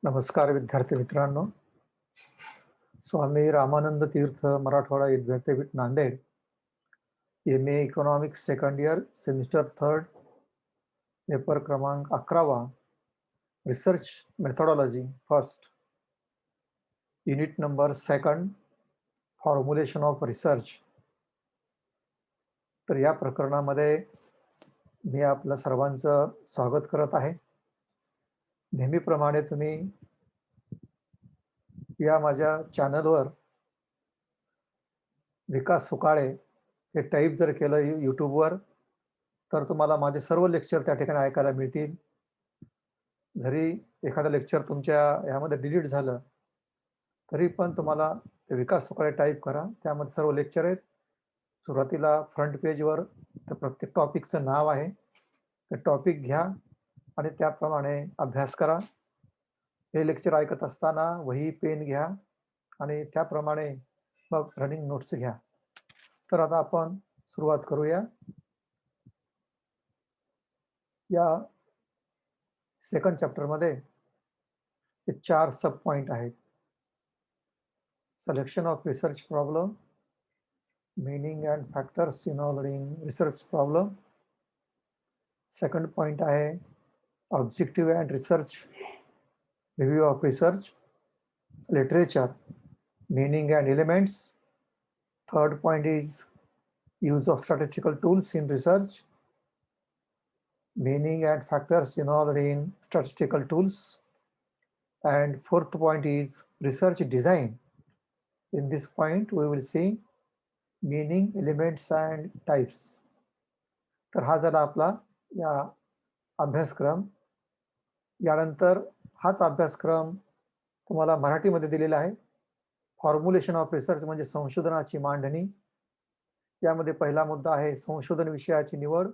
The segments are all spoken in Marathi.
नमस्कार विद्यार्थी मित्रांनो. Swami Ramanand Tirth Marathwada Vidyapeeth Nanded, M A economics second year semester third, paper क्रमांक 11वा, research methodology first, unit number second, formulation of research. तर या प्रकरणामध्ये मी आपलं सर्वांचं स्वागत करत आहे. नेहमीप्रमाणे तुम्ही या माझ्या चॅनलवर विकास सुकाळे हे टाईप जर केलं यूट्यूबवर, तर तुम्हाला माझे सर्व लेक्चर त्या ठिकाणी ऐकायला मिळतील. जरी एखादं लेक्चर तुमच्या ह्यामध्ये डिलीट झालं, तरी पण तुम्हाला ते विकास सुकाळे टाईप करा. त्यामध्ये सर्व लेक्चर आहेत. सुरुवातीला फ्रंट पेजवर तर प्रत्येक टॉपिकचं नाव आहे. ते टॉपिक घ्या आणि त्याप्रमाणे अभ्यास करा. हे लेक्चर ऐकत असताना वही, पेन घ्या आणि त्याप्रमाणे मग रनिंग नोट्स घ्या. तर आता आपण सुरुवात करूया. या सेकंड चॅप्टरमध्ये हे 4 सब पॉइंट आहेत. Selection of research problem, meaning and factors involved in research problem. Second point आहे objective and research, review of research, literature, meaning and elements. Third point is use of statistical tools in research, meaning and factors involved in statistical tools. And fourth point is research design. In this point we will see meaning, elements and types. तर हा झाला आपला या अभ्यासक्रम. यानंतर हाच अभ्यासक्रम तुम्हाला मराठीमध्ये दिलेला आहे. फॉर्म्युलेशन ऑफ रिसर्च म्हणजे संशोधनाची मांडणी. यामध्ये पहिला मुद्दा आहे संशोधन विषयाची निवड,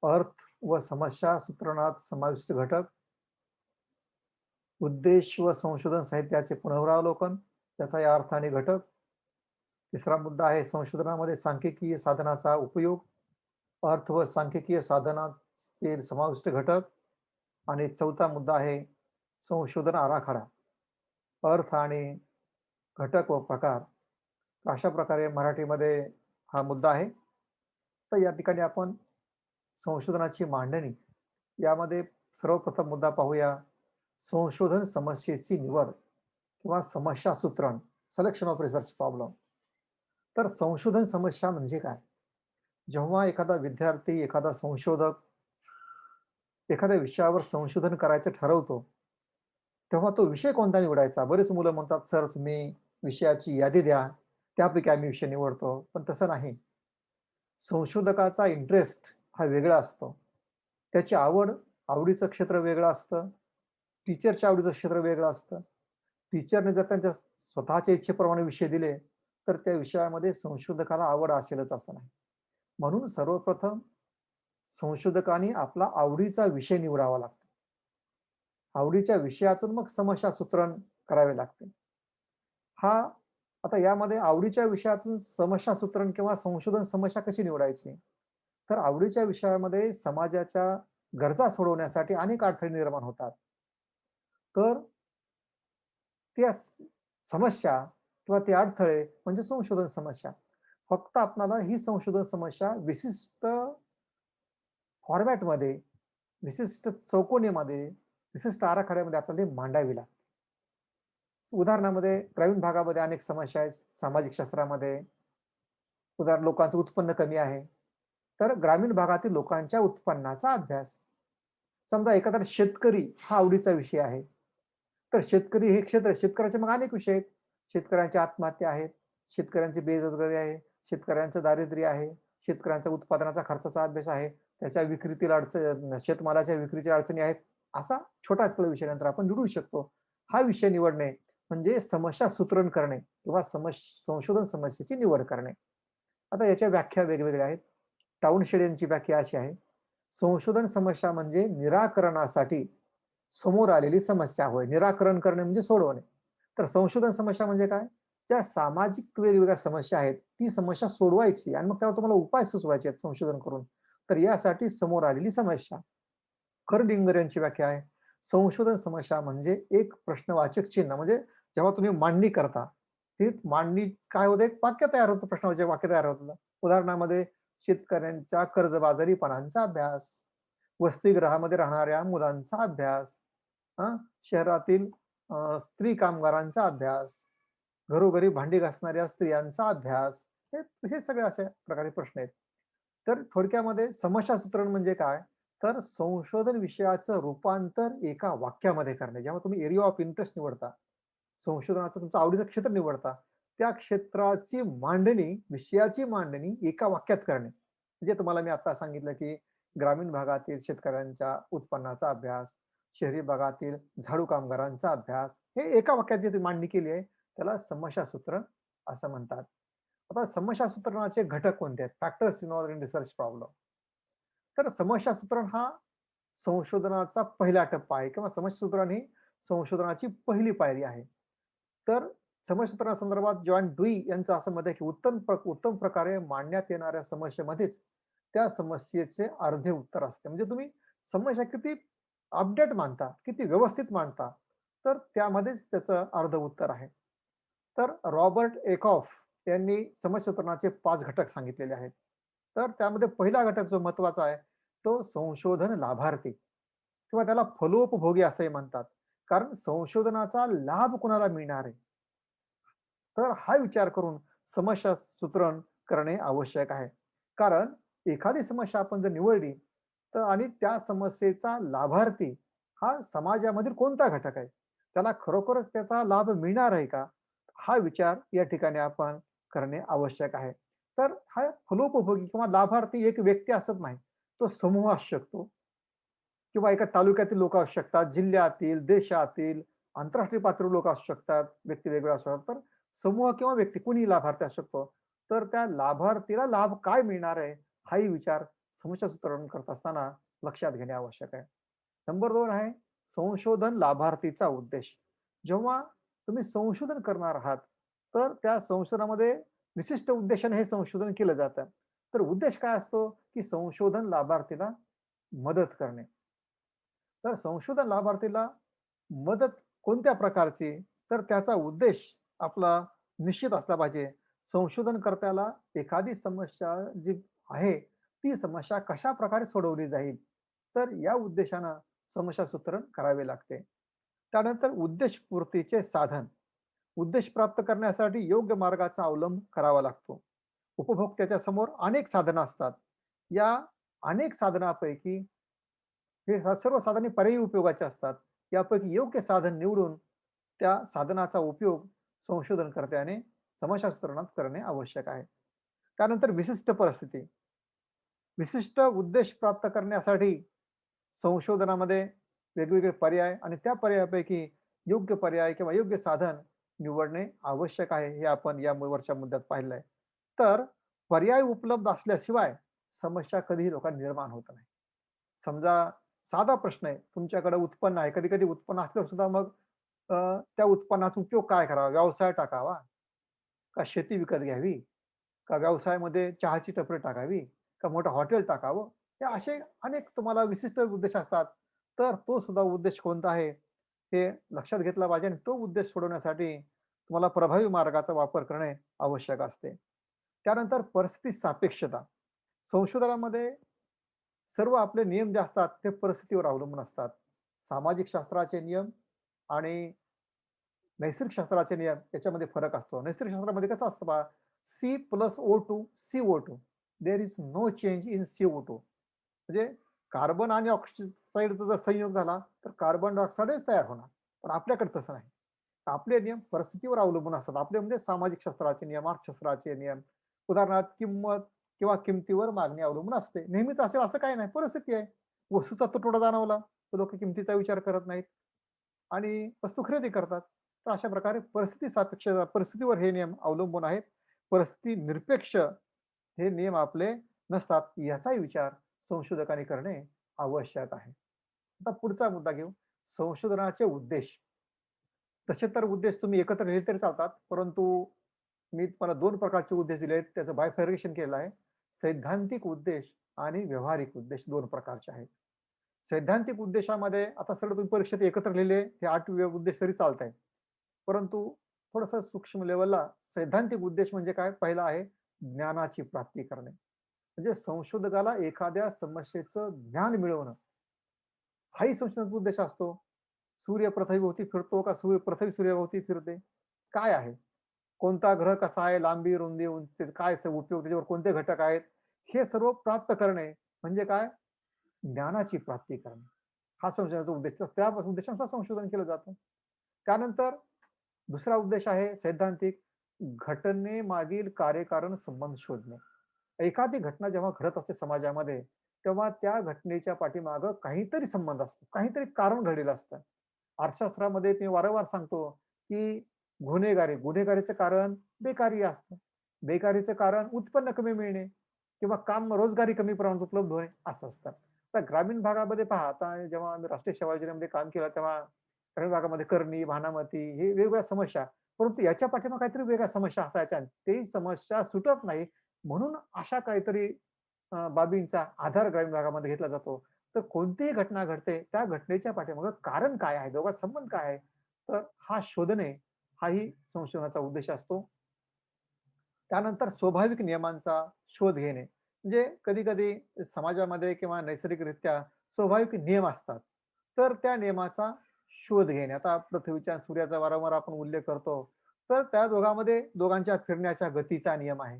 अर्थ व समस्या सूत्रणात समाविष्ट घटक, उद्देश व संशोधन साहित्याचे पुनरावलोकन, त्याचा या अर्थाने घटक. तिसरा मुद्दा आहे संशोधनामध्ये सांख्यिकीय साधनाचा उपयोग, अर्थ व सांख्यिकीय साधनाचे समाविष्ट घटक. आणि चौथा मुद्दा आहे संशोधन आराखडा, अर्थ आणि घटक व प्रकार. अशा प्रकारे मराठीमध्ये हा मुद्दा आहे. तर या ठिकाणी आपण संशोधनाची मांडणी यामध्ये सर्वप्रथम मुद्दा पाहूया, संशोधन समस्येची निवड किंवा समस्या सूत्रण, सिलेक्शन ऑफ रिसर्च प्रॉब्लेम. तर संशोधन समस्या म्हणजे काय? जेव्हा एखादा विद्यार्थी, एखादा संशोधक एखाद्या विषयावर संशोधन करायचं ठरवतो, तेव्हा तो विषय कोणता निवडायचा? बरेच मुलं म्हणतात, सर तुम्ही विषयाची यादी द्या, त्यापैकी आम्ही विषय निवडतो. पण तसं नाही. संशोधकाचा इंटरेस्ट हा वेगळा असतो. त्याची आवडीचं क्षेत्र वेगळं असतं. टीचरच्या आवडीचं क्षेत्र वेगळं असतं. टीचरने जर त्यांच्या स्वतःच्या इच्छेप्रमाणे विषय दिले, तर त्या विषयामध्ये संशोधकाला आवड असेलच असं नाही. म्हणून सर्वप्रथम संशोधकांनी आपला आवडीचा विषय निवडावा लागतो. आवडीच्या विषयातून मग समस्या सूत्रण करावे लागते. हा आता यामध्ये आवडीच्या विषयातून समस्या सूत्रण किंवा संशोधन समस्या कशी निवडायची? तर आवडीच्या विषयामध्ये समाजाच्या गरजा सोडवण्यासाठी अनेक अडथळे निर्माण होतात. तर त्या समस्या किंवा ते अडथळे म्हणजे संशोधन समस्या. फक्त आपल्याला ही संशोधन समस्या विशिष्ट फॉर्मॅटमध्ये, विशिष्ट चौकोनीमध्ये, विशिष्ट आराखड्यामध्ये आपल्याला मांडावी लागते. उदाहरणामध्ये ग्रामीण भागामध्ये अनेक समस्या आहेत. सामाजिक शास्त्रामध्ये उदाहरण लोकांचं उत्पन्न कमी आहे. तर ग्रामीण भागातील लोकांच्या उत्पन्नाचा अभ्यास. समजा एखादा शेतकरी हा आवडीचा विषय आहे. तर शेतकरी हे क्षेत्र, शेतकऱ्याचे मग अनेक विषय आहेत. शेतकऱ्यांच्या आत्महत्या आहेत, शेतकऱ्यांची बेरोजगारी आहे, शेतकऱ्यांचं दारिद्र्य आहे, शेतकऱ्यांचा उत्पादनाचा खर्चाचा अभ्यास आहे, त्याच्या विक्रीतील अडचण, शेतमालाच्या विक्रीच्या अडचणी आहेत. असा छोटा विषय नंतर आपण निवडू शकतो. हा विषय निवडणे म्हणजे समस्या सूत्रण करणे किंवा संशोधन समस्येची निवड करणे. आता याच्या व्याख्या वेगवेगळ्या आहेत. टाउनशेड यांची व्याख्या अशी आहे, संशोधन समस्या म्हणजे निराकरणासाठी समोर आलेली समस्या होय. निराकरण करणे म्हणजे सोडवणे. तर संशोधन समस्या म्हणजे काय? ज्या सामाजिक वेगवेगळ्या समस्या आहेत, ती समस्या सोडवायची आणि मग त्यावर तुम्हाला उपाय सुचवायचे आहेत संशोधन करून. तर यासाठी समोर आलेली समस्या. खरडिंगर यांची व्याख्या आहे, संशोधन समस्या म्हणजे एक प्रश्नवाचक चिन्ह म्हणजे जेव्हा तुम्ही मांडणी करता, ती मांडणी काय होते, एक वाक्य तयार होतं, प्रश्नवाचक वाक्य तयार होतं. उदाहरणामध्ये शेतकऱ्यांच्या कर्जबाजारीपणाचा अभ्यास, वसतिगृहामध्ये राहणाऱ्या मुलांचा अभ्यास, हं, शहरातील स्त्री कामगारांचा अभ्यास, घरोघरी भांडी घासणाऱ्या स्त्रियांचा अभ्यास, हे हे सगळे अशा प्रकारे प्रश्न आहेत. तर थोडक्यामध्ये समस्या सूत्रण म्हणजे काय? तर संशोधन विषयाचं रूपांतर एका वाक्यामध्ये करणे. जेव्हा तुम्ही एरिया ऑफ इंटरेस्ट निवडता, संशोधनाचं तुमचं आवडीचं क्षेत्र निवडता, त्या क्षेत्राची मांडणी, विषयाची मांडणी एका वाक्यात करणे. म्हणजे तुम्हाला मी आता सांगितलं, की ग्रामीण भागातील शेतकऱ्यांच्या उत्पन्नाचा अभ्यास, शहरी भागातील झाडू कामगारांचा अभ्यास, हे एका वाक्यात जी मांडणी केली आहे, त्याला समस्या सूत्रण असं म्हणतात. आता समस्या सूत्रणाचे घटक कोणते आहेत? Factors involved in research problem. तर समस्या सूत्रण हा संशोधनाचा पहिला टप्पा आहे किंवा समस्या सूत्रण ही संशोधनाची पहिली पायरी आहे. तर समस्या सूत्रणासंदर्भात जॉन ड्युई यांचं असं मत आहे, की उत्तम प्रकारे मांडण्यात येणाऱ्या समस्येमध्येच त्या समस्येचे अर्धे उत्तर असते. म्हणजे तुम्ही समस्या किती अपडेट मांडता, किती व्यवस्थित मांडता, तर त्यामध्येच त्याचं अर्ध उत्तर आहे. तर रॉबर्ट एकॉफ यांनी समस्यासूत्रणाचे 5 घटक सांगितलेले आहेत. तर त्यामध्ये पहिला घटक जो महत्त्वाचा आहे, तो संशोधन लाभार्थी किंवा त्याला फलोपभोगी असंही म्हणतात. कारण संशोधनाचा लाभ कुणाला मिळणार आहे? तर हा विचार करून समस्या सूत्रण करणे आवश्यक आहे. कारण एखादी समस्या आपण जर निवडली, तर आणि त्या समस्येचा लाभार्थी हा समाजामधील कोणता घटक आहे? त्याला खरोखरच त्याचा लाभ मिळणार आहे का? हा विचार या ठिकाणी आपण करणे आवश्यक आहे. तर हा फलोपभोगी किंवा लाभार्थी एक व्यक्ती असत नाही. तो समूह असू शकतो किंवा एका तालुक्यातील लोक असू शकतात, जिल्ह्यातील, देशातील, आंतरराष्ट्रीय पातळीवर लोक असू शकतात, व्यक्ती वेगवेगळ्या असू शकतात. तर समूह किंवा व्यक्ती कुणीही लाभार्थी असू शकतो. तर त्या लाभार्थीला लाभ काय मिळणार आहे, हाही विचार समस्या सूत्रण करत असताना लक्षात घेणे आवश्यक आहे. नंबर 2 आहे संशोधन लाभार्थीचा उद्देश. जेव्हा तुम्ही संशोधन करणार आहात, तर त्या संशोधनामध्ये विशिष्ट उद्देशाने हे संशोधन केलं जातं. तर उद्देश काय असतो, की संशोधन लाभार्थीला मदत करणे. तर संशोधन लाभार्थीला मदत कोणत्या प्रकारची? तर त्याचा उद्देश आपला निश्चित असला पाहिजे. संशोधनकर्त्याला एखादी समस्या जी आहे, ती समस्या कशाप्रकारे सोडवली जाईल? तर या उद्देशानं समस्या सूत्रण करावे लागते. त्यानंतर उद्देशपूर्तीचे साधन. उद्देश प्राप्त करण्यासाठी योग्य मार्गाचा अवलंब करावा लागतो. उपभोक्त्याच्या समोर अनेक साधनं असतात. या अनेक साधनापैकी हे सर्व साधने पर्यायी उपयोगाचे असतात. यापैकी योग्य साधन निवडून त्या साधनाचा उपयोग संशोधनकर्त्याने समस्यासूत्रणात करणे आवश्यक आहे. त्यानंतर विशिष्ट परिस्थिती. विशिष्ट उद्देश प्राप्त करण्यासाठी संशोधनामध्ये वेगवेगळे पर्याय आणि त्या पर्यायापैकी योग्य पर्याय किंवा योग्य साधन निवडणे आवश्यक आहे, हे आपण या वरच्या मुद्द्यात पाहिलं आहे. तर पर्याय उपलब्ध असल्याशिवाय समस्या कधीही लोकांना निर्माण होत नाही. समजा साधा प्रश्न आहे, तुमच्याकडे उत्पन्न आहे. कधी-कधी उत्पन्न असल्यावर सुद्धा मग त्या उत्पन्नाचा उपयोग काय करावा? व्यवसाय टाकावा? का शेती विकत घ्यावी? का व्यवसायामध्ये चहाची टपरी टाकावी? का मोठं हॉटेल टाकावं? हे असे अनेक तुम्हाला विशिष्ट उद्देश असतात. तर तो सुद्धा उद्देश कोणता आहे, हे लक्षात घेतला पाहिजे आणि तो उद्देश सोडवण्यासाठी तुम्हाला प्रभावी मार्गाचा वापर करणे आवश्यक असते. त्यानंतर परिस्थिती सापेक्षता. संशोधनामध्ये सर्व आपले नियम जे असतात ते परिस्थितीवर अवलंबून असतात. सामाजिक शास्त्राचे नियम आणि नैसर्गिक शास्त्राचे नियम याच्यामध्ये फरक असतो. नैसर्गिक शास्त्रामध्ये कसं असतं पहा, C+O2 CO2 there is no change in CO2 म्हणजे कार्बन आणि ऑक्साईडचा जर संयोग झाला तर कार्बन डायऑक्साईडच तयार होणार. पण आपल्याकडे तसं नाही. आपले नियम परिस्थितीवर अवलंबून असतात. आपले म्हणजे सामाजिक शास्त्राचे नियम, अर्थशास्त्राचे नियम. उदाहरणार्थ किंमत किंवा किमतीवर मागणी अवलंबून असते. नेहमीच असेल असं काही नाही. परिस्थिती आहे. वस्तूचा तुटवडा जाणवला, तर लोकं किमतीचा विचार करत नाहीत आणि वस्तू खरेदी करतात. तर अशा प्रकारे परिस्थिती सापेक्ष परिस्थितीवर हे नियम अवलंबून आहेत. परिस्थिती निरपेक्ष हे नियम आपले नसतात. याचाही विचार संशोधकांनी करणे आवश्यक आहे. आता पुढचा मुद्दा घेऊ. संशोधनाचे उद्देश. तसे तर उद्देश तुम्ही एकत्र लिहिले तरी चालतात. परंतु मी तुम्हाला 2 प्रकारचे उद्देश दिले आहेत. त्याचं बायफर्गेशन केलं आहे. सैद्धांतिक उद्देश आणि व्यावहारिक उद्देश 2 प्रकारचे आहेत. सैद्धांतिक उद्देशामध्ये आता सगळं तुम्ही परीक्षेत एकत्र लिहिले हे 8 उद्देश तरी चालताय. परंतु थोडंसं सूक्ष्म लेव्हलला सैद्धांतिक उद्देश म्हणजे काय? पहिला आहे ज्ञानाची प्राप्ती करणे. म्हणजे संशोधकाला एखाद्या समस्येचं ज्ञान मिळवणं, हाही संशोधनाचा उद्देश असतो. सूर्य पृथ्वीभोवती फिरतो का पृथ्वी सूर्याभोवती फिरते? काय आहे? कोणता ग्रह कसा आहे? लांबी, रुंदी, उंची त्याचे काय उपयोग, त्याच्यावर कोणते घटक आहेत? हे सर्व प्राप्त करणे म्हणजे काय? ज्ञानाची प्राप्ती करणे. हा संशोधनाचा उद्देश. तर त्या उद्देशानुसार संशोधन केलं जातं. त्यानंतर दुसरा उद्देश आहे सैद्धांतिक, घटनेमागील कार्यकारण संबंध शोधणे. एखादी घटना जेव्हा घडत असते समाजामध्ये, तेव्हा त्या घटनेच्या पाठीमागं काहीतरी संबंध असतो. काहीतरी कारण घडलेलं असतं. अर्थशास्त्रामध्ये मी वारंवार सांगतो, की गुन्हेगारीचं कारण बेकारी असतं. बेकारीचं कारण उत्पन्न कमी मिळणे किंवा रोजगारी कमी प्रमाणात उपलब्ध होणे असं असतं. तर ग्रामीण भागामध्ये पहा, आता जेव्हा आम्ही राष्ट्रीय सेवा योजनेमध्ये काम केलं, तेव्हा ग्रामीण भागामध्ये करणी, भानामती हे वेगवेगळ्या समस्या, परंतु याच्या पाठीमागे काहीतरी वेगळ्या समस्या असायच्या. ते समस्या सुटत नाही म्हणून अशा काहीतरी बाबींचा आधार ग्रामीण भागामध्ये घेतला जातो. तर कोणतीही घटना घडते, त्या घटनेच्या पाठीमागे कारण काय आहे? दोघांचा संबंध काय आहे? तर हा शोधणे, हाही संशोधनाचा उद्देश असतो. त्यानंतर स्वाभाविक नियमांचा शोध घेणे. म्हणजे कधी-कधी समाजामध्ये किंवा नैसर्गिकरित्या स्वाभाविक नियम असतात. तर त्या नियमाचा शोध घेणे. आता पृथ्वीच्या, सूर्याचा वारंवार आपण उल्लेख करतो. तर त्या दोघांच्या फिरण्याच्या गतीचा नियम आहे.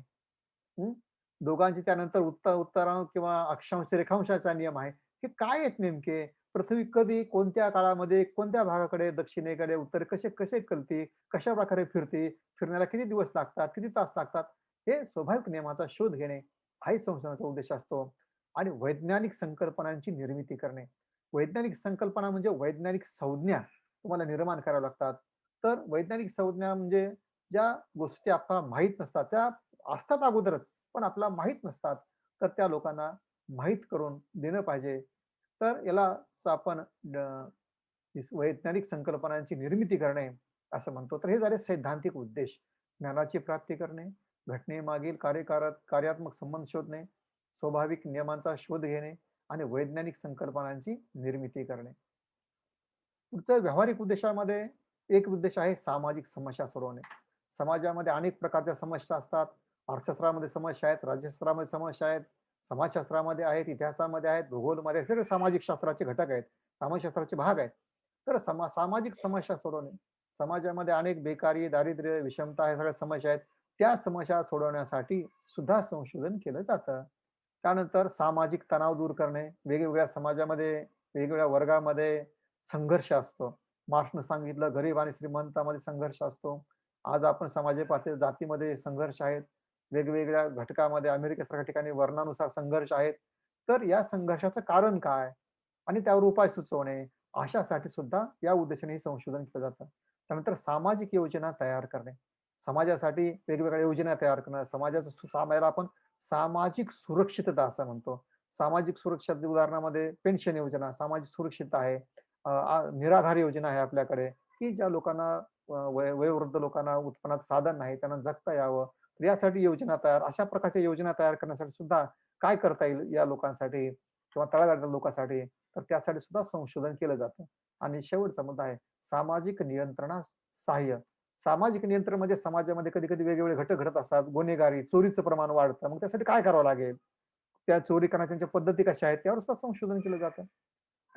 हं. दोघांची त्यानंतर उत्तरायण किंवा अक्षांश, रेखांशाचा नियम आहे. हे काय आहेत नेमके? पृथ्वी कधी, कोणत्या काळामध्ये, कोणत्या भागाकडे, दक्षिणेकडे, उत्तर कसे कसे कलते, कशाप्रकारे फिरते, फिरण्याला किती दिवस लागतात, किती तास लागतात, हे स्वाभाविक नियमाचा शोध घेणे, हाही संशोधनाचा उद्देश असतो. आणि वैज्ञानिक संकल्पनांची निर्मिती करणे. वैज्ञानिक संकल्पना म्हणजे वैज्ञानिक संज्ञा तुम्हाला निर्माण कराव्या लागतात. तर वैज्ञानिक संज्ञा म्हणजे ज्या गोष्टी आपल्याला माहीत नसतात, त्या असतात अगोदरच, पण आपल्याला माहीत नसतात, तर त्या लोकांना माहीत करून देणं पाहिजे. तर याला आपण वैज्ञानिक संकल्पनांची निर्मिती करणे असं म्हणतो. तर हे झाले सैद्धांतिक उद्देश. ज्ञानाची प्राप्ती करणे, घटनेमागील कार्यात्मक संबंध शोधणे, स्वाभाविक नियमांचा शोध घेणे आणि वैज्ञानिक संकल्पनांची निर्मिती करणे. पुढच्या व्यावहारिक उद्देशामध्ये एक उद्देश आहे सामाजिक समस्या सोडवणे. समाजामध्ये अनेक प्रकारच्या समस्या असतात. अर्थशास्त्रामध्ये समस्या आहेत, राज्यशास्त्रामध्ये समस्या आहेत, समाजशास्त्रामध्ये आहेत, इतिहासामध्ये आहेत, भूगोलमध्ये आहेत. सगळे सामाजिक शास्त्राचे घटक आहेत, समाजशास्त्राचे भाग आहेत. तर सामाजिक समस्या सोडवणे. समाजामध्ये अनेक बेकारी, दारिद्र्य, विषमता ह्या सगळ्या समस्या आहेत. त्या समस्या सोडवण्यासाठी सुद्धा संशोधन केलं जातं. त्यानंतर सामाजिक तणाव दूर करणे. वेगवेगळ्या समाजामध्ये, वेगवेगळ्या वर्गामध्ये संघर्ष असतो. मार्क्सनं सांगितलं गरीब आणि श्रीमंतामध्ये संघर्ष असतो. आज आपण समाजात पाहतो जातीमध्ये संघर्ष आहेत. वेगवेगळ्या घटकामध्ये अमेरिकेसारख्या ठिकाणी वर्णानुसार संघर्ष आहेत. तर या संघर्षाचं कारण काय? आणि त्यावर उपाय सुचवणे, अशासाठी सुद्धा या उद्देशाने संशोधन केलं जातं. त्यानंतर सामाजिक योजना तयार करणे. समाजासाठी वेगवेगळ्या योजना तयार करणं, समाजाला आपण सामाजिक सुरक्षितता असं म्हणतो. सामाजिक सुरक्षा उदाहरणामध्ये पेन्शन योजना, सामाजिक सुरक्षितता आहे. निराधार योजना आहे आपल्याकडे, की ज्या लोकांना वयोवृद्ध लोकांना उत्पन्नाचं साधन नाही, त्यांना जगता यावं. तर यासाठी योजना तयार, अशा प्रकारच्या योजना तयार करण्यासाठी सुद्धा काय करता येईल या लोकांसाठी किंवा तळागाळातल्या लोकांसाठी, तर त्यासाठी सुद्धा संशोधन केलं जातं. आणि शेवटचा मुद्दा आहे सामाजिक नियंत्रणास सहाय्य. सामाजिक नियंत्रण म्हणजे समाजामध्ये कधी-कधी वेगवेगळे घटक घडत असतात. गुन्हेगारी, चोरीचं प्रमाण वाढतं. मग त्यासाठी काय करावं लागेल? त्या चोरी करण्याच्या पद्धती कशा आहेत? त्यावर सुद्धा संशोधन केलं जातं.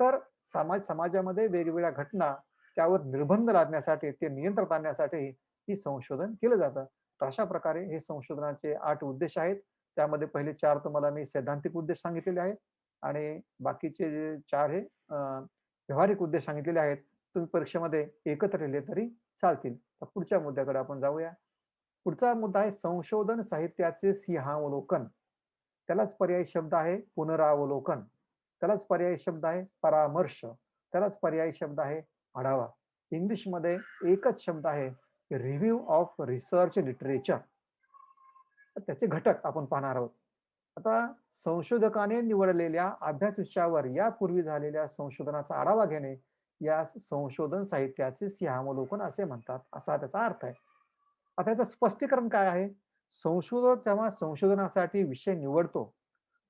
तर समाजामध्ये वेगवेगळ्या घटना, त्यावर निर्बंध लादण्यासाठी, ते नियंत्रणात आणण्यासाठी ही संशोधन केलं जातं. तर अशा प्रकारे हे संशोधनाचे 8 उद्देश आहेत. त्यामध्ये पहिले 4 तुम्हाला मी सैद्धांतिक उद्देश सांगितलेले आहेत आणि बाकीचे जे 4 हे व्यावहारिक उद्देश सांगितलेले आहेत. तुम्ही परीक्षेमध्ये एकत्र लिहिले तरी चालतील. तर पुढच्या मुद्द्याकडे आपण जाऊया. पुढचा मुद्दा आहे संशोधन साहित्याचे सिंहावलोकन. त्यालाच पर्यायी शब्द आहे पुनरावलोकन. त्यालाच पर्यायी शब्द आहे परामर्श. त्यालाच पर्यायी शब्द आहे आढावा. इंग्लिशमध्ये एकच शब्द आहे रिव्ह्यू ऑफ रिसर्च लिटरेचर. तर त्याचे घटक आपण पाहणार आहोत. आता संशोधकाने निवडलेल्या अभ्यास विषयावर यापूर्वी झालेल्या संशोधनाचा आढावा घेणे यास संशोधन साहित्याचे सिंहावलोकन असे म्हणतात, असा त्याचा अर्थ आहे. आता याचं स्पष्टीकरण काय आहे? संशोधक जेव्हा संशोधनासाठी विषय निवडतो,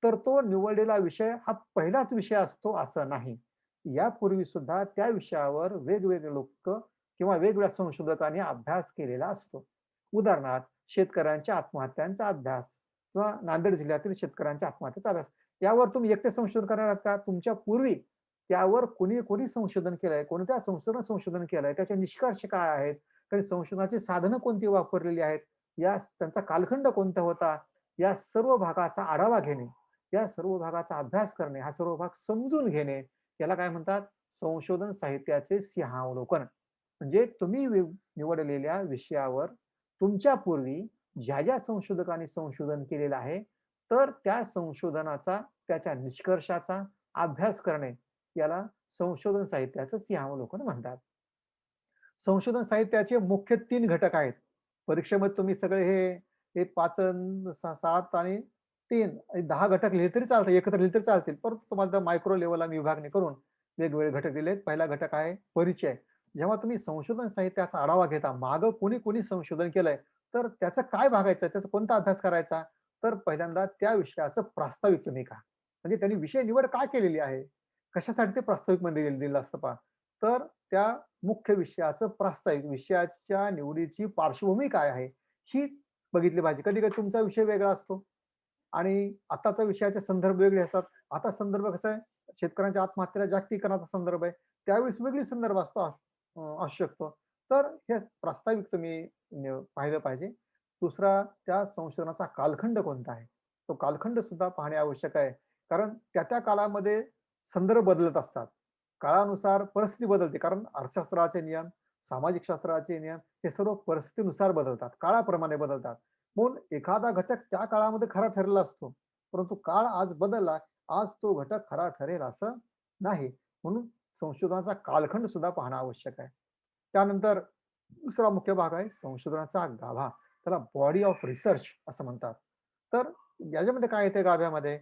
तर तो निवडलेला विषय हा पहिलाच विषय असतो असं नाही. यापूर्वी सुद्धा त्या विषयावर वेगवेगळे लोक किंवा वेगवेगळ्या संशोधकांनी अभ्यास केलेला असतो. उदाहरणार्थ शेतकऱ्यांच्या आत्महत्यांचा अभ्यास किंवा नांदेड जिल्ह्यातील शेतकऱ्यांच्या आत्महत्येचा अभ्यास. यावर तुम्ही एकटे संशोधन करणार आहात का? तुमच्या पूर्वी त्यावर कोणी संशोधन केलंय? कोणत्या संस्थेनं संशोधन केलंय? त्याचे निष्कर्ष काय आहेत? काही संशोधनाची साधनं कोणती वापरलेली आहेत? त्यांचा कालखंड कोणता होता? या सर्व भागाचा आढावा घेणे, या सर्व भागाचा अभ्यास करणे, हा सर्व भाग समजून घेणे, याला काय म्हणतात? संशोधन साहित्याचे सिंहावलोकन. म्हणजे तुम्ही निवडलेल्या विषयावर तुमच्या पूर्वी ज्या संशोधकांनी संशोधन केलेलं आहे, तर त्या संशोधनाचा, त्याच्या निष्कर्षाचा अभ्यास करणे, याला संशोधन साहित्याचं सिंहावलोकन म्हणतात. संशोधन साहित्याचे मुख्य 3 घटक आहेत. परीक्षेमध्ये तुम्ही सगळे हे 5 अन् 7 आणि 3 10 घटक लिहिले तरी चालतील, एकत्र लिहिले तरी चालतील. परंतु तुम्हाला मायक्रो लेव्हलला विभागणी करून वेगवेगळे घटक दिलेत. पहिला घटक आहे परिचय. जेव्हा तुम्ही संशोधन साहित्याचा आढावा घेता, मागं कोणी संशोधन केलंय, तर त्याचं काय बघायचं, त्याचा कोणता अभ्यास करायचा? तर पहिल्यांदा त्या विषयाचं प्रास्ताविक तुम्ही पहा. म्हणजे त्यांनी विषय निवड का केलेली आहे? कशासाठी ते प्रास्ताविकमध्ये दिलं असतं पहा. तर त्या मुख्य विषयाचं प्रास्ताविक, विषयाच्या निवडीची पार्श्वभूमी काय आहे, ही बघितली पाहिजे. कधी-कधी तुमचा विषय वेगळा असतो आणि आताचा विषयाचे संदर्भ वेगळे असतात. आता संदर्भ कसा आहे, शेतकऱ्यांच्या आत्महत्येला जागतिकीकरणाचा संदर्भ आहे. त्यावेळेस वेगळी संदर्भ असतो असू शकतो. तर हे प्रास्ताविक तुम्ही पाहिलं पाहिजे. दुसरा, त्या संशोधनाचा कालखंड कोणता आहे? तो कालखंड सुद्धा पाहणे आवश्यक आहे. कारण त्या काळामध्ये संदर्भ बदलत असतात. काळानुसार परिस्थिती बदलते. कारण अर्थशास्त्राचे नियम, सामाजिक शास्त्राचे नियम हे सर्व परिस्थितीनुसार बदलतात, काळाप्रमाणे बदलतात. म्हणून एखादा घटक त्या काळामध्ये खरा ठरलेला असतो. परंतु काळ आज बदलला, आज तो घटक खरा ठरेल असं नाही. म्हणून संशोधनाचा कालखंड सुद्धा पाहणं आवश्यक आहे. त्यानंतर दुसरा मुख्य भाग आहे संशोधनाचा गाभा. त्याला बॉडी ऑफ रिसर्च असं म्हणतात. तर याच्यामध्ये काय येते गाभ्यामध्ये?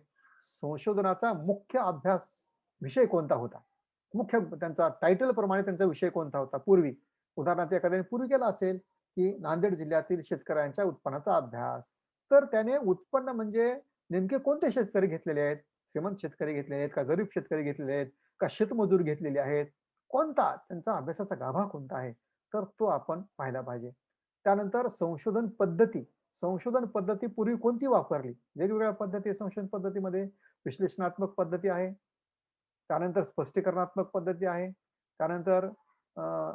संशोधनाचा मुख्य अभ्यास विषय कोणता होता? मुख्य त्यांचा टायटल प्रमाणे त्यांचा विषय कोणता होता पूर्वी? उदाहरणार्थ एखाद्याने पूर्वी केला असेल, की नांदेड जिल्ह्यातील शेतकऱ्यांच्या उत्पन्नाचा अभ्यास. तर त्याने उत्पन्न म्हणजे नेमके कोणते शेतकरी घेतलेले आहेत? श्रीमंत शेतकरी घेतलेले आहेत का गरीब शेतकरी घेतलेले आहेत? का शेतमजूर घेतलेले आहेत? कोणता त्यांचा अभ्यासाचा गाभा कोणता आहे? तर तो आपण पाहिला पाहिजे. त्यानंतर संशोधन पद्धती. संशोधन पद्धती पूर्वी कोणती वापरली? वेगवेगळ्या पद्धती संशोधन पद्धतीमध्ये विश्लेषणात्मक पद्धती आहे. त्यानंतर स्पष्टीकरणात्मक पद्धती आहे. त्यानंतर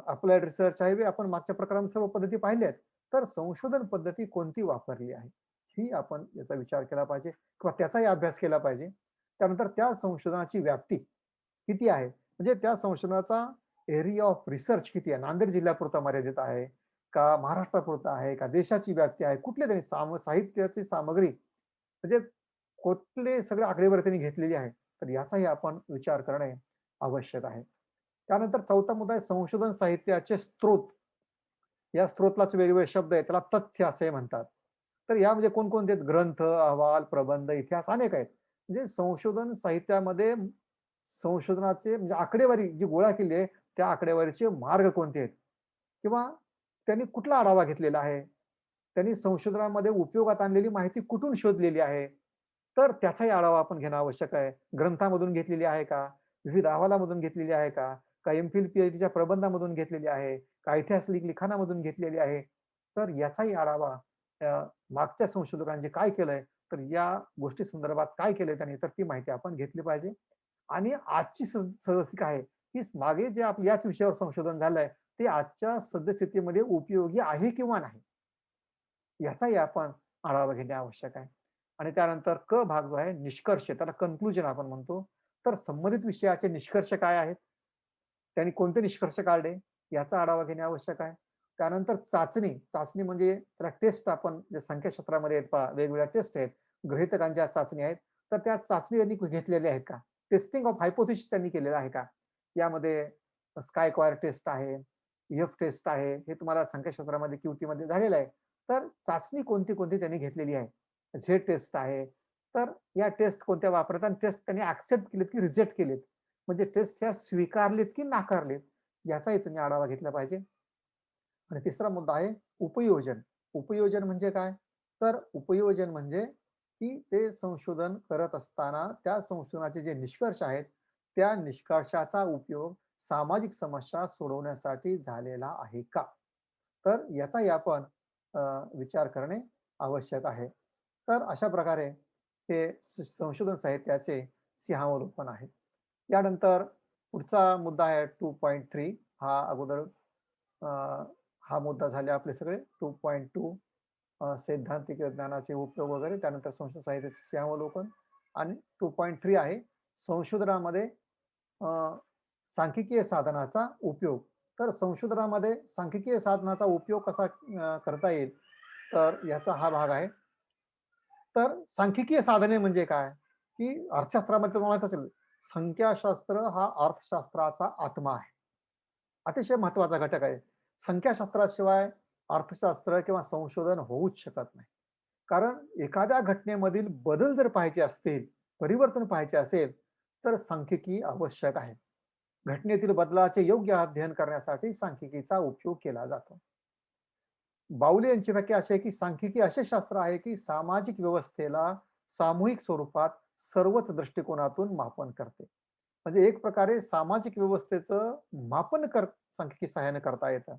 अप्लाइड रिसर्च आहे. आपण मागच्या प्रकरणात सर्व पद्धती पाहिल्या आहेत. तर संशोधन पद्धती कोणती वापरली आहे? ही आपण याचा विचार केला पाहिजे किंवा त्याचाही अभ्यास केला पाहिजे. त्यानंतर त्या संशोधनाची व्याप्ती किती आहे? म्हणजे त्या संशोधनाचा एरिया ऑफ रिसर्च किती आहे? नांदेड जिल्ह्यापुरता मर्यादित आहे का महाराष्ट्रापुरता आहे का देशाची व्याप्ती आहे? कुठले त्यांनी साहित्याची सामग्री म्हणजे कुठले सगळे आकडेवारी त्यांनी घेतलेली आहे. तर याचाही आपण विचार करणे आवश्यक आहे. त्यानंतर चौथा मुद्दा आहे संशोधन साहित्याचे स्त्रोत. या स्त्रोतलाच वेगवेगळे शब्द आहेत. त्याला तथ्य असे म्हणतात. तर यामध्ये कोणकोणते आहेत? ग्रंथ, अहवाल, प्रबंध, इतिहास अनेक आहेत. म्हणजे संशोधन साहित्यामध्ये संशोधनाचे म्हणजे आकडेवारी जी गोळा केली आहे, त्या आकडेवारीचे मार्ग कोणते आहेत? किंवा त्यांनी कुठला आढावा घेतलेला आहे? त्यांनी संशोधनामध्ये उपयोगात आणलेली माहिती कुठून शोधलेली आहे? तर त्याचाही आढावा आपण घेणं आवश्यक आहे. ग्रंथामधून घेतलेली आहे का? विविध अहवालामधून घेतलेली आहे का? का एम-फिल, पी-एच-डीच्या प्रबंधामधून घेतलेली आहे? का ऐतिहासिक लिखाणामधून घेतलेली आहे? तर याचाही आढावा मागच्या संशोधकांनी काय केलंय, तर या गोष्टी संदर्भात काय केलंय त्यांनी, तर ती माहिती आपण घेतली पाहिजे. आणि आजची सद्यस्थिती आहे, की मागे जे आपलं याच विषयावर संशोधन झालंय, ते आजच्या सद्यस्थितीमध्ये उपयोगी आहे किंवा नाही? याचाही आपण आढावा घेणे आवश्यक आहे. आणि त्यानंतर क भाग जो आहे निष्कर्ष त्याला कन्क्लुजन आपण म्हणतो. तर संबंधित विषयाचे निष्कर्ष काय आहेत? त्यांनी कोणते निष्कर्ष काढले? याचा आढावा घेणे आवश्यक आहे. त्यानंतर चाचणी. चाचणी म्हणजे त्याला टेस्ट आपण जे संख्याशास्त्रामध्ये आहेत पहा, वेगवेगळ्या टेस्ट आहेत. गृहीतकांच्या चाचणी आहेत. तर त्या चाचणी त्यांनी घेतलेल्या आहेत का? टेस्टिंग ऑफ हायपोथेसिस त्यांनी केलेलं आहे का? यामध्ये स्काय क्वायर टेस्ट आहे, एफ टेस्ट आहे. हे तुम्हाला संख्याशास्त्रामध्ये क्यूटीमध्ये झालेलं आहे. तर चाचणी कोणती त्यांनी घेतलेली आहे? झेड टेस्ट आहे. तर या टेस्ट कोणत्या वापरतात आणि टेस्ट त्यांनी एक्सेप्ट केलेत की रिजेक्ट केलेत? म्हणजे टेस्ट ह्या स्वीकारलेत की नाकारलेत? याचाही तुम्ही आढावा घेतला पाहिजे. आणि तिसरा मुद्दा आहे उपयोजन. उपयोजन म्हणजे काय? तर उपयोजन म्हणजे की ते संशोधन करत असताना त्या संशोधनाचे जे निष्कर्ष आहेत, त्या निष्कर्षाचा उपयोग सामाजिक समस्या सोडवण्यासाठी झालेला आहे का? तर याचाही आपण अ, विचार करणे आवश्यक आहे. तर अशा प्रकारे हे संशोधन साहित्याचे सिंहावलोकन आहे. यानंतर पुढचा मुद्दा आहे 2.3 हा अगोदर अ, हा मुद्दा झाले आपले सगळे 2.2 सैद्धांतिक ज्ञानाचे उपयोग वगैरे, त्यानंतर संशोधन साहित्याचे सिंहावलोकन आणि 2.3 आहे संशोधनामध्ये अ, सांख्यिकीय साधनाचा उपयोग. तर संशोधनामध्ये सांख्यिकीय साधनाचा उपयोग कसा करता येईल, तर याचा हा भाग आहे. तर सांख्यिकीय साधने म्हणजे काय? की अर्थशास्त्रामध्ये तुम्हाला माहीत असेल, संख्याशास्त्र हा अर्थशास्त्राचा आत्मा आहे. अतिशय महत्त्वाचा घटक आहे. संख्याशास्त्राशिवाय अर्थशास्त्र किंवा संशोधन होऊच शकत नाही. कारण एखाद्या घटनेमधील बदल जर पाहायचे असतील, परिवर्तन पाहायचे असेल, तर सांख्यिकी आवश्यक आहे. घटनेतील बदलाचे योग्य अध्ययन करण्यासाठी सांख्यिकीचा उपयोग केला जातो. बाउली यांची व्याख्या अशी आहे, की सांख्यिकी असे शास्त्र आहे, की सामाजिक व्यवस्थेला सामूहिक स्वरूपात सर्वच दृष्टिकोनातून मापन करते. म्हणजे एक प्रकारे सामाजिक व्यवस्थेचं मापन सांख्यिकी सहाय्याने करता येतं.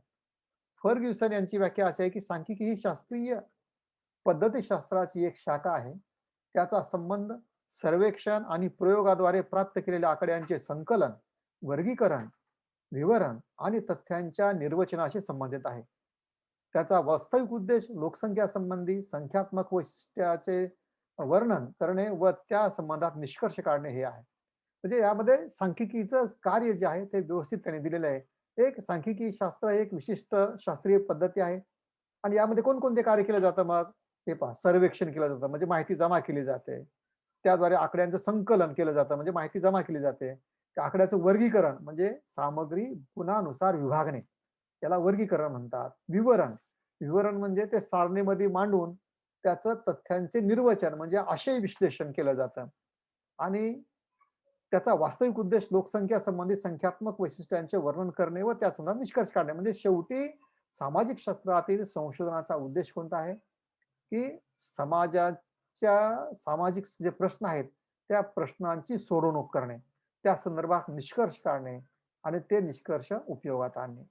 फर्ग्युसन यांची व्याख्या अशी आहे, की सांख्यिकी ही शास्त्रीय पद्धतीशास्त्राची एक शाखा आहे. त्याचा संबंध सर्वेक्षण आणि प्रयोगाद्वारे प्राप्त केलेल्या आकड्यांचे संकलन, वर्गीकरण, विवरण आणि तथ्यांच्या निर्वचनाशी संबंधित आहे. त्याचा वास्तविक उद्देश लोकसंख्या संबंधी संख्यात्मक वैशिष्ट्याचे वर्णन करणे व त्या संबंधात निष्कर्ष काढणे हे आहे. म्हणजे यामध्ये सांख्यिकीचं कार्य जे आहे ते व्यवस्थित त्याने दिलेलं आहे. एक सांख्यिकी शास्त्र एक विशिष्ट शास्त्रीय पद्धती आहे आणि यामध्ये कोणकोणते कार्य केलं जातं मग? हे पहा, सर्वेक्षण केलं जातं म्हणजे माहिती जमा केली जाते. त्याद्वारे आकड्यांचं संकलन केलं जातं म्हणजे माहिती जमा केली जाते. त्या आकड्याचं वर्गीकरण म्हणजे सामग्री गुणानुसार विभागणे, याला वर्गीकरण म्हणतात. विवरण, विवरण म्हणजे ते सारणीमध्ये मांडून त्याचं तथ्यांचे निर्वचन म्हणजे आशय विश्लेषण केलं जातं आणि त्याचा वास्तविक उद्देश लोकसंख्या संबंधित संख्यात्मक वैशिष्ट्यांचे वर्णन करणे व त्या संदर्भात निष्कर्ष काढणे. म्हणजे शेवटी सामाजिक शास्त्रातील संशोधनाचा उद्देश कोणता आहे? की समाजाच्या सामाजिक जे प्रश्न आहेत, त्या प्रश्नांची सोडवणूक करणे, त्या संदर्भात निष्कर्ष काढणे आणि ते निष्कर्ष उपयोगात आणणे.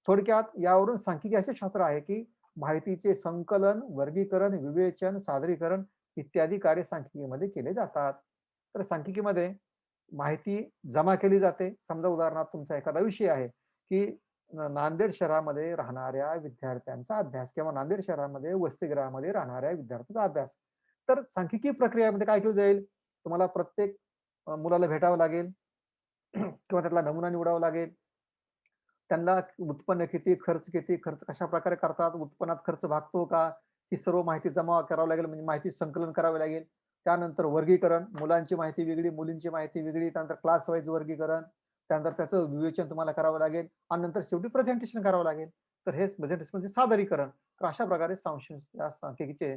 थोडक्यात यावरून सांख्यिकी असे शास्त्र आहे, की माहितीचे संकलन, वर्गीकरण, विवेचन, सादरीकरण इत्यादी कार्य सांख्यिकीमध्ये केले जातात. तर सांख्यिकीमध्ये माहिती जमा केली जाते. समजा उदाहरणार्थ तुमचा एखादा विषय आहे, की नांदेड शहरामध्ये राहणाऱ्या विद्यार्थ्यांचा अभ्यास किंवा नांदेड शहरामध्ये वसतिगृहामध्ये राहणाऱ्या विद्यार्थ्यांचा अभ्यास. तर सांख्यिकी प्रक्रियेमध्ये काय केलं जाईल? तुम्हाला प्रत्येक मुलाला भेटावं लागेल किंवा त्यातला नमुना निवडावा लागेल. त्यांना उत्पन्न किती, खर्च किती, खर्च कशाप्रकारे करतात, उत्पन्नात खर्च भागतो का? ही सर्व माहिती जमा करावी लागेल म्हणजे माहिती संकलन करावे लागेल. त्यानंतर वर्गीकरण, मुलांची माहिती वेगळी, मुलींची माहिती वेगळी, त्यानंतर क्लास वाईज वर्गीकरण, त्यानंतर त्याचं विवेचन तुम्हाला करावं लागेल आणि नंतर शेवटी प्रेझेंटेशन करावं लागेल. तर हेच प्रेझेंटेशन म्हणजे सादरीकरण. तर अशा प्रकारे या सांख्यिकीचे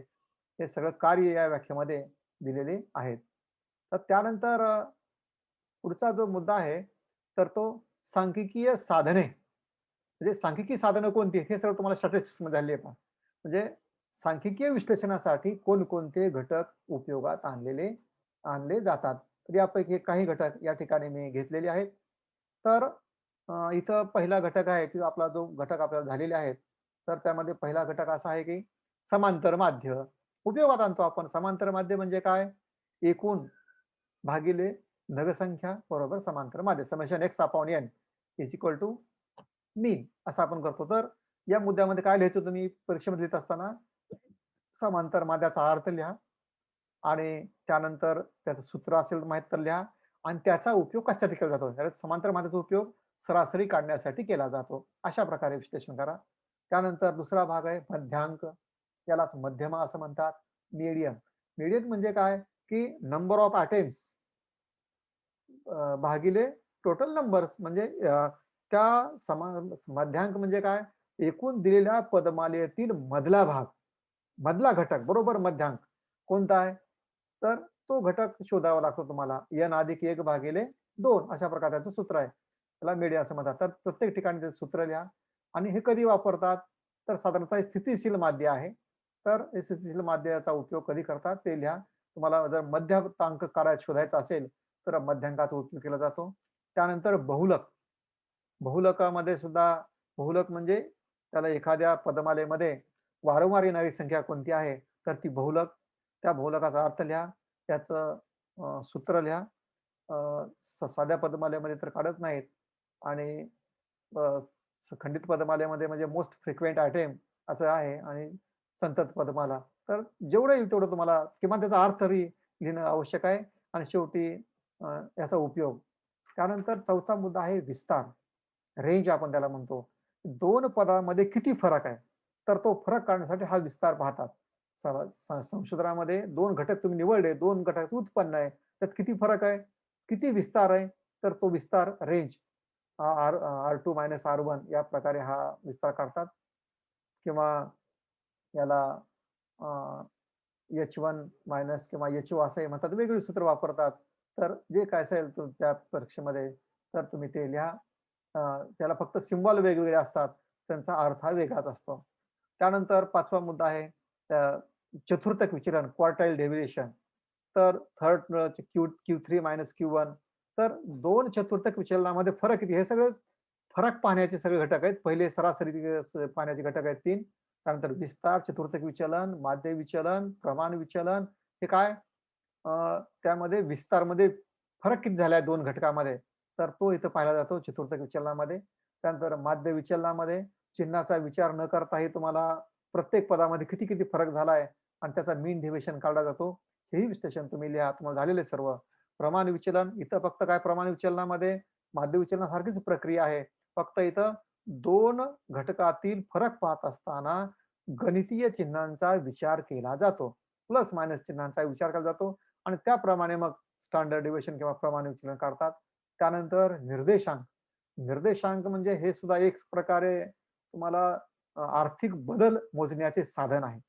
हे सगळं कार्य या व्याख्येमध्ये दिलेले आहेत. तर त्यानंतर पुढचा जो मुद्दा आहे, तर तो सांख्यिकीय साधने. म्हणजे सांख्यिकी साधनं कोणती हे सगळं तुम्हाला स्टॅटिस्टिक्समध्ये झाली आहे पहा. म्हणजे सांख्यिकीय विश्लेषणासाठी कोणकोणते घटक उपयोगात आणले जातात. तर यापैकी काही घटक या ठिकाणी मी घेतलेले आहेत. तर इथं पहिला घटक आहे, की आपला जो घटक आपल्याला झालेले आहेत. तर त्यामध्ये पहिला घटक असा आहे, की समांतर माध्य. उपयोगात आणतो आपण. समांतर माध्य म्हणजे काय? एकूण भागिले नगरसंख्या बरोबर समांतर माध्य. Summation x upon n is equal to mean असं आपण करतो. तर या मुद्द्यामध्ये काय लिहायचं तुम्ही परीक्षेमध्ये लिहित असताना समांतर माध्याचा अर्थ लिहा आणि त्यानंतर त्याचं सूत्र असेल माहीत तर लिहा आणि त्याचा उपयोग कशासाठी केला जातो? तर समांतर माध्याचा उपयोग सरासरी काढण्यासाठी केला जातो. अशा प्रकारे विश्लेषण करा. त्यानंतर दुसरा भाग आहे मध्यांक. यालाच मध्यमा असं म्हणतात. मीडियन. मीडियन म्हणजे काय? की नंबर ऑफ अटेम्प्ट्स भागिले टोटल नंबर्स म्हणजे त्या मध्यांक म्हणजे काय? एकूण दिलेल्या पदमालेतील मधला भाग, मधला घटक बरोबर मध्यांक कोणता आहे? तर तो घटक शोधावा लागतो तुम्हाला. n अधिक 1 भागिले 2 अशा प्रकारचं सूत्र आहे. त्याला मीडियन असं म्हणतात. तर प्रत्येक ठिकाणी ते सूत्र लिहा आणि हे कधी वापरतात? तर साधारणतः स्थितीशील माध्य आहे. तर SSTतील माध्ययाचा उपयोग कधी करतात ते लिहा. तुम्हाला जर मध्यांक काढायचा शोधायचा असेल, तर मध्यांकाचा उपयोग केला जातो. त्यानंतर बहुलक. बहुलकामध्ये सुद्धा बहुलक म्हणजे त्याला एखाद्या पदमालेमध्ये वारंवार येणारी संख्या कोणती आहे, तर ती बहुलक. त्या बहुलकाचा अर्थ लिहा. त्याचं सूत्र लिहा. साध्या पदमालेमध्ये तर काढत नाहीत आणि अ, खंडित पदमालेमध्ये म्हणजे मोस्ट फ्रिक्वेंट आयटेम असं आहे आणि संतत पदमाला. तर जेवढं येईल तेवढं तुम्हाला किमान त्याचा अर्थ तरी लिहिणं आवश्यक आहे आणि शेवटी याचा उपयोग. त्यानंतर चौथा मुद्दा आहे विस्तार. रेंज आपण त्याला म्हणतो. 2 पदांमध्ये किती फरक आहे? तर तो फरक काढण्यासाठी हा विस्तार पाहतात. संशोधनामध्ये 2 घटक तुम्ही निवडले, 2 घटकाचं उत्पन्न आहे. त्यात किती फरक आहे? किती विस्तार आहे? तर तो विस्तार रेंज R2 मायनस R1 या प्रकारे हा विस्तार काढतात किंवा याला H1 मायनस किंवा HO असंही म्हणतात. वेगळी सूत्र वापरतात. तर जे काय असेल त्या परीक्षेमध्ये तर तुम्ही ते लिहा. अ, त्याला फक्त सिम्बॉल वेगवेगळे असतात. त्यांचा अर्थ हा वेगळाच असतो. त्यानंतर 5वा मुद्दा आहे चतुर्थक विचलन, क्वार्टाइल डेव्हिएशन. तर थर्ड Q3 मायनस Q1 तर 2 चतुर्थक विचलनामध्ये फरक किती? हे सगळे फरक पाहण्याचे सगळे घटक आहेत. पहिले सरासरीचे पाहण्याचे घटक आहेत 3. त्यानंतर विस्तार, चतुर्थक विचलन, माध्य विचलन, प्रमाण विचलन. हे काय? अ, त्यामध्ये विस्तारमध्ये फरक किती झाला आहे 2 घटकामध्ये, तर तो इथं पाहिला जातो चतुर्थक विचलनामध्ये. त्यानंतर माध्य विचलनामध्ये चिन्हाचा विचार न करताही तुम्हाला प्रत्येक पदामध्ये किती-किती फरक झाला आहे आणि त्याचा मीन डेव्हिएशन काढला जातो. हेही विश्लेषण तुम्ही लिहा. तुम्हाला झालेलं आहे सर्व. प्रमाण विचलन, इथं फक्त काय प्रमाण विचलनामध्ये माध्य विचलनासारखीच प्रक्रिया आहे. फक्त इथं 2 घटकातील फरक पाहत असताना गणितीय चिन्हांचा विचार केला जातो. प्लस मायनस चिन्हांचा विचार केला जातो आणि त्याप्रमाणे मग स्टँडर्ड डेव्हिएशन किंवा प्रमाण विचलन काढतात. त्यानंतर निर्देशांक. निर्देशांक म्हणजे हे सुद्धा एक प्रकारे तुम्हाला आर्थिक बदल मोजण्याचे साधन आहे.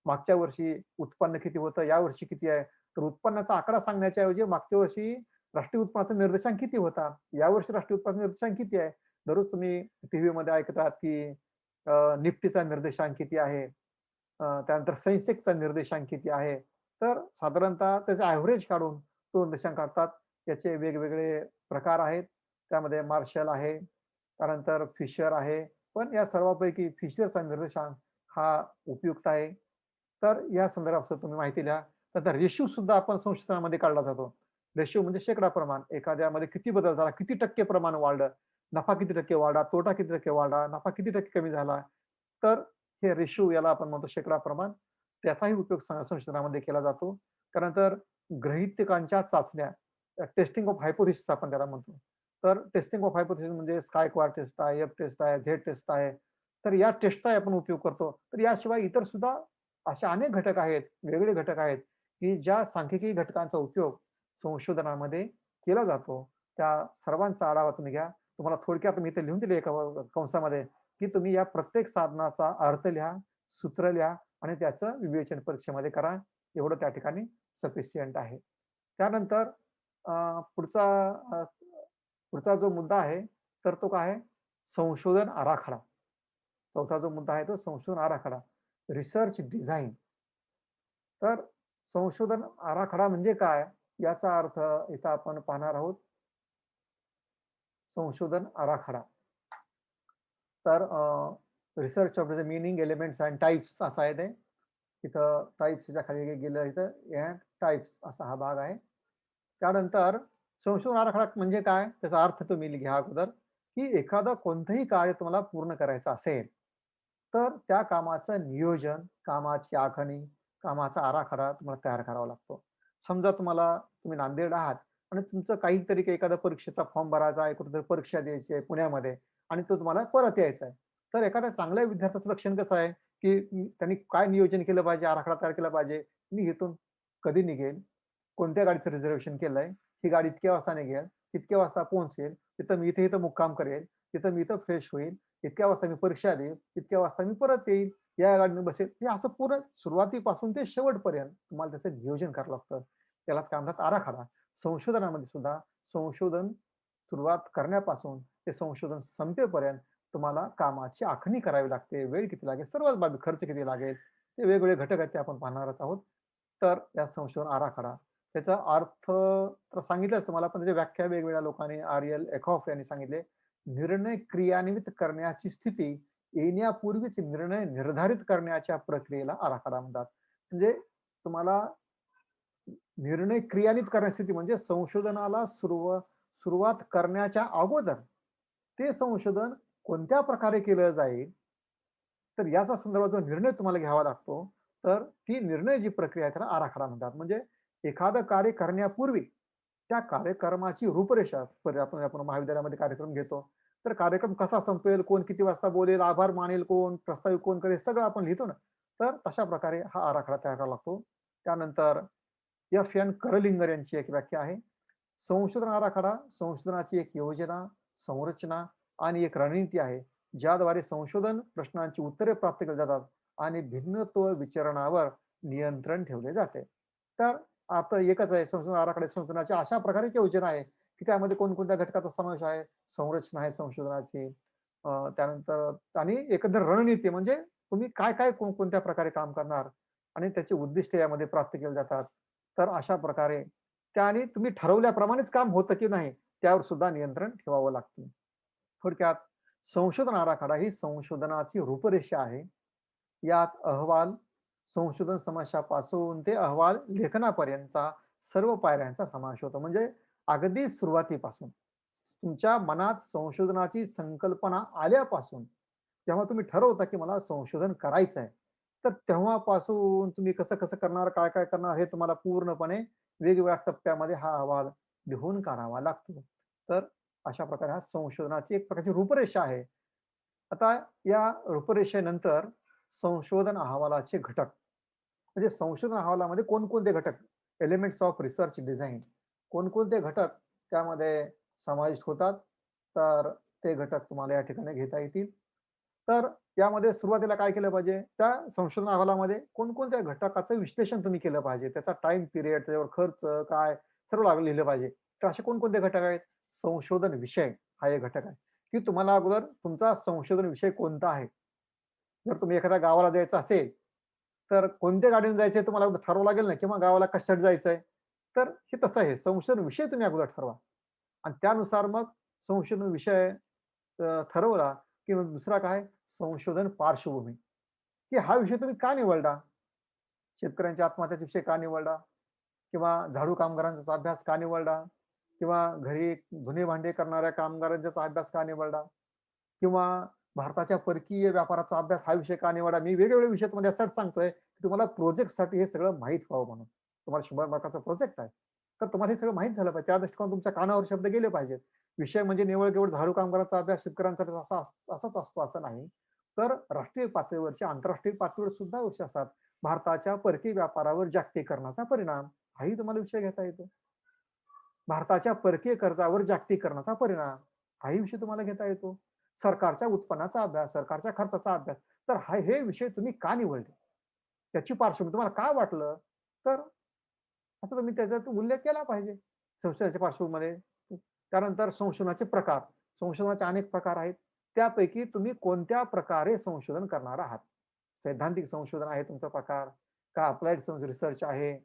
मागच्या वर्षी उत्पन्न किती होतं, यावर्षी किती आहे? तर उत्पन्नाचा आकडा सांगण्याच्या ऐवजी मागच्या वर्षी राष्ट्रीय उत्पन्नाचा निर्देशांक किती होता? यावर्षी राष्ट्रीय उत्पन्न निर्देशांक किती आहे? दररोज तुम्ही टीव्हीमध्ये ऐकतात, की निफ्टीचा निर्देशांक किती आहे? त्यानंतर सेन्सेक्सचा निर्देशांक किती आहे? तर साधारणतः त्याचा एव्हरेज काढून तो निर्देशांक काढतात. त्याचे वेगवेगळे प्रकार आहेत. त्यामध्ये मार्शल आहे, त्यानंतर फिशर आहे. पण या सर्वांपैकी फिशरचा निर्देशांक हा उपयुक्त आहे. तर या संदर्भात सुद्धा तुम्ही माहिती लिहा. नंतर रेशिओ सुद्धा आपण संशोधनामध्ये काढला जातो. रेशिओ म्हणजे शेकडा प्रमाण. एखाद्यामध्ये किती बदल झाला, किती टक्के प्रमाण वाढलं, नफा किती टक्के वाढला, तोटा किती टक्के वाढला, नफा किती टक्के कमी झाला. तर हे रेशिओ याला आपण म्हणतो शेकडा प्रमाण. त्याचाही उपयोग संशोधनामध्ये केला जातो. त्यानंतर गृहीतकांच्या चाचण्या, टेस्टिंग ऑफ हायपोथेसिस आपण त्याला म्हणतो. तर टेस्टिंग ऑफ हायपोथेसिस म्हणजे स्काय क्वाड टेस्ट आहे, एफ टेस्ट आहे, झेड टेस्ट आहे. तर या टेस्टचाही आपण उपयोग करतो. तर याशिवाय इतर सुद्धा असे अनेक घटक आहेत, वेगवेगळे घटक आहेत, की ज्या सांख्यिकी घटकांचा उपयोग संशोधनामध्ये केला जातो. त्या सर्वांचा आढावा तुम्ही घ्या. तुम्हाला थोडक्यात मी इथे लिहून दिले एका कंसामध्ये, की तुम्ही या प्रत्येक साधनाचा अर्थ लिहा, सूत्र लिहा आणि त्याचं विवेचन परीक्षेमध्ये करा. एवढं त्या ठिकाणी सफिशियंट आहे. त्यानंतर अ, पुढचा अ, पुढचा जो मुद्दा आहे, तर तो काय आहे? संशोधन आराखडा. चौथा जो मुद्दा आहे तो संशोधन आराखडा. Research design. तर संशोधन आराखडा म्हणजे काय? याचा अर्थ इथं आपण पाहणार आहोत. संशोधन आराखडा. तर research of the meaning, elements and types असं आहे ते. तिथं टाइप्सच्या खाली गेलं इथं अँड टाइप्स असा हा भाग आहे. त्यानंतर संशोधन आराखडा म्हणजे काय? त्याचा अर्थ तुम्ही घ्या अगोदर, की एखादं कोणतंही कार्य तुम्हाला पूर्ण करायचं असेल, तर त्या कामाचं नियोजन, कामाची आखणी, कामाचा आराखडा तुम्हाला तयार करावा लागतो. समजा तुम्ही नांदेड आहात आणि तुमचं काहीतरी एखाद्या परीक्षेचा फॉर्म भरायचा आहे, कुठेतरी परीक्षा द्यायची आहे पुण्यामध्ये आणि तो तुम्हाला परत यायचा आहे. तर एखाद्या चांगल्या विद्यार्थ्याचं लक्षण कसं आहे, की त्यांनी काय नियोजन केलं पाहिजे, आराखडा तयार केला पाहिजे. मी इथून कधी निघेल, कोणत्या गाडीचं रिझर्व्हेशन केलंय, ही गाडी इतक्या वाजता निघेल, तितक्या वाजता पोहोचेल, तिथं मी इथं मुक्काम करेल, तिथं मी इथं फ्रेश होईल, इतक्या वाजता मी परीक्षा देईल, इतक्या वाजता मी परत येईल, या गाडीने बसेल. हे असं पूर्ण सुरुवातीपासून ते शेवटपर्यंत तुम्हाला त्याचं नियोजन करावं लागतं. त्यालाच काय म्हणतात आराखडा. संशोधनामध्ये सुद्धा संशोधन सुरुवात करण्यापासून ते संशोधन संपेपर्यंत तुम्हाला कामाची आखणी करावी लागते. वेळ किती लागेल, सर्वच बाबी खर्च किती लागेल, हे वेगवेगळे घटक आहेत ते आपण पाहणारच आहोत. तर या संशोधन आराखडा त्याचा अर्थ तर सांगितलंच तुम्हाला, पण त्याची व्याख्या वेगवेगळ्या लोकांनी आरियल एकॉफ यांनी सांगितले. निर्णय क्रियान्वित करण्याची स्थिती येण्यापूर्वीच निर्णय निर्धारित करण्याच्या प्रक्रियेला आराखडा म्हणतात. म्हणजे तुम्हाला निर्णय क्रियान्वित करण्याची स्थिती म्हणजे संशोधनाला सुरुवात करण्याच्या अगोदर ते संशोधन कोणत्या प्रकारे केलं जाईल, तर याचा संदर्भात जो निर्णय तुम्हाला घ्यावा लागतो, तर ती निर्णय जी प्रक्रिया आहे त्याला आराखडा म्हणतात. म्हणजे एखादं कार्य करण्यापूर्वी त्या कार्यक्रमाची रूपरेषा आपण आपण महाविद्यालयामध्ये कार्यक्रम घेतो. तर कार्यक्रम कसा संपेल, कोण किती वाजता बोलेल, आभार मानेल कोण, प्रस्तावित कोण करेल, सगळं आपण लिहितो ना. तर तशा प्रकारे हा आराखडा तयार करावा लागतो. त्यानंतर एफ.एन. करलिंगर यांची एक व्याख्या आहे. संशोधन आराखडा संशोधनाची एक योजना, संरचना आणि एक रणनीती आहे, ज्याद्वारे संशोधन प्रश्नांची उत्तरे प्राप्त केली जातात आणि भिन्नत्व विचरणावर नियंत्रण ठेवले जाते. तर आता एकच आहे संशोधन आराखडा संशोधनाची अशा प्रकारे एक योजना आहे, की त्यामध्ये कोणकोणत्या घटकाचा समावेश आहे, संरचना आहे संशोधनाची, त्यानंतर आणि एकंदर रणनीती म्हणजे तुम्ही काय-काय कोणत्या प्रकारे काम करणार आणि त्याची उद्दिष्टे यामध्ये प्राप्त केली जातात. तर अशा प्रकारे त्याने तुम्ही ठरवल्याप्रमाणेच काम होतं की नाही, त्यावर सुद्धा नियंत्रण ठेवावं लागतं. थोडक्यात संशोधन आराखडा ही संशोधनाची रूपरेषा आहे. यात अहवाल, संशोधन समस्यापासून ते अहवाल लेखनापर्यंतचा सर्व पायऱ्यांचा समावेश होतो. म्हणजे अगदी सुरुवातीपासून तुमच्या मनात संशोधनाची संकल्पना आल्यापासून, जेव्हा तुम्ही ठरवता की मला संशोधन करायचं आहे, तर तेव्हापासून तुम्ही कसं-कसं करणार, काय-काय करणार हे तुम्हाला पूर्णपणे वेगवेगळ्या टप्प्यामध्ये हा अहवाल लिहून काढावा लागतो. तर अशा प्रकारे हा संशोधनाची एक प्रकारची रूपरेषा आहे. आता या रूपरेषेनंतर संशोधन अहवालाचे घटक, म्हणजे संशोधन अहवालामध्ये कोणकोणते घटक, एलिमेंट्स ऑफ रिसर्च डिझाइन, कोणकोणते घटक त्यामध्ये समाविष्ट होतात, तर ते घटक तुम्हाला या ठिकाणी घेता येतील. तर यामध्ये सुरुवातीला काय केलं पाहिजे, त्या संशोधन अहवालामध्ये कोणकोणत्या घटकाचं विश्लेषण तुम्ही केलं पाहिजे, त्याचा टाईम पिरियड, त्याच्यावर खर्च काय, सर्व लिहिलं पाहिजे. तर असे कोणकोणते घटक आहेत? संशोधन विषय हा एक घटक आहे, की तुम्हाला अगोदर तुमचा संशोधन विषय कोणता आहे. जर तुम्ही एखाद्या गावाला जायचं असेल, तर कोणत्या गाडीने जायचंय तुम्हाला अगोदर ठरवावं लागेल ना, किंवा गावाला कशासाठी जायचंय. तर हे तसं आहे. संशोधन विषय तुम्ही अगोदर ठरवा आणि त्यानुसार मग संशोधन विषय ठरवला, की मग दुसरा काय संशोधन पार्श्वभूमी, की हा विषय तुम्ही का निवडला? शेतकऱ्यांच्या आत्महत्याचा विषय का निवडला? किंवा झाडू कामगारांचा अभ्यास का निवडला? किंवा घरी धुणे-भांडे करणाऱ्या कामगारांचा अभ्यास का निवडला? किंवा भारताच्या परकीय व्यापाराचा अभ्यास हा विषय का निवडा? मी वेगवेगळे विषय तुम्हाला यासाठी सांगतोय, की तुम्हाला प्रोजेक्टसाठी हे सगळं माहीत व्हावं म्हणून. तुम्हाला 100 मार्काचा प्रोजेक्ट आहे. तर तुम्हाला हे सगळं माहीत झालं पाहिजे. त्या दृष्टिकोनातून तुमच्या कानावर शब्द गेले पाहिजेत. विषय म्हणजे निव्वळ केवळ झाडू कामगाराचा अभ्यास शेतकऱ्यांसाठी असाच असतो असं नाही. तर राष्ट्रीय पातळीवरचे, आंतरराष्ट्रीय पातळीवर सुद्धा विषय असतात. भारताच्या परकीय व्यापारावर जागतिकीकरणाचा परिणाम हाही तुम्हाला विषय घेता येतो. भारताच्या परकीय कर्जावर जागतिकीकरणाचा परिणाम हाही विषय तुम्हाला घेता येतो. सरकारच्या उत्पन्नाचा अभ्यास, सरकारच्या खर्चाचा अभ्यास. तर हे विषय तुम्ही का निवडले? त्याची पार्श्वभूमी तुम्हाला काय वाटलं? तर असं तुम्ही त्याच्यात उल्लेख केला पाहिजे संशोधनाच्या पार्श्वभूमीमध्ये. त्यानंतर संशोधनाचे प्रकार. संशोधनाचे अनेक प्रकार आहेत. त्यापैकी तुम्ही कोणत्या प्रकारे संशोधन करणार आहात? सैद्धांतिक संशोधन आहे तुमचा प्रकार, का अप्लाइड रिसर्च आहे,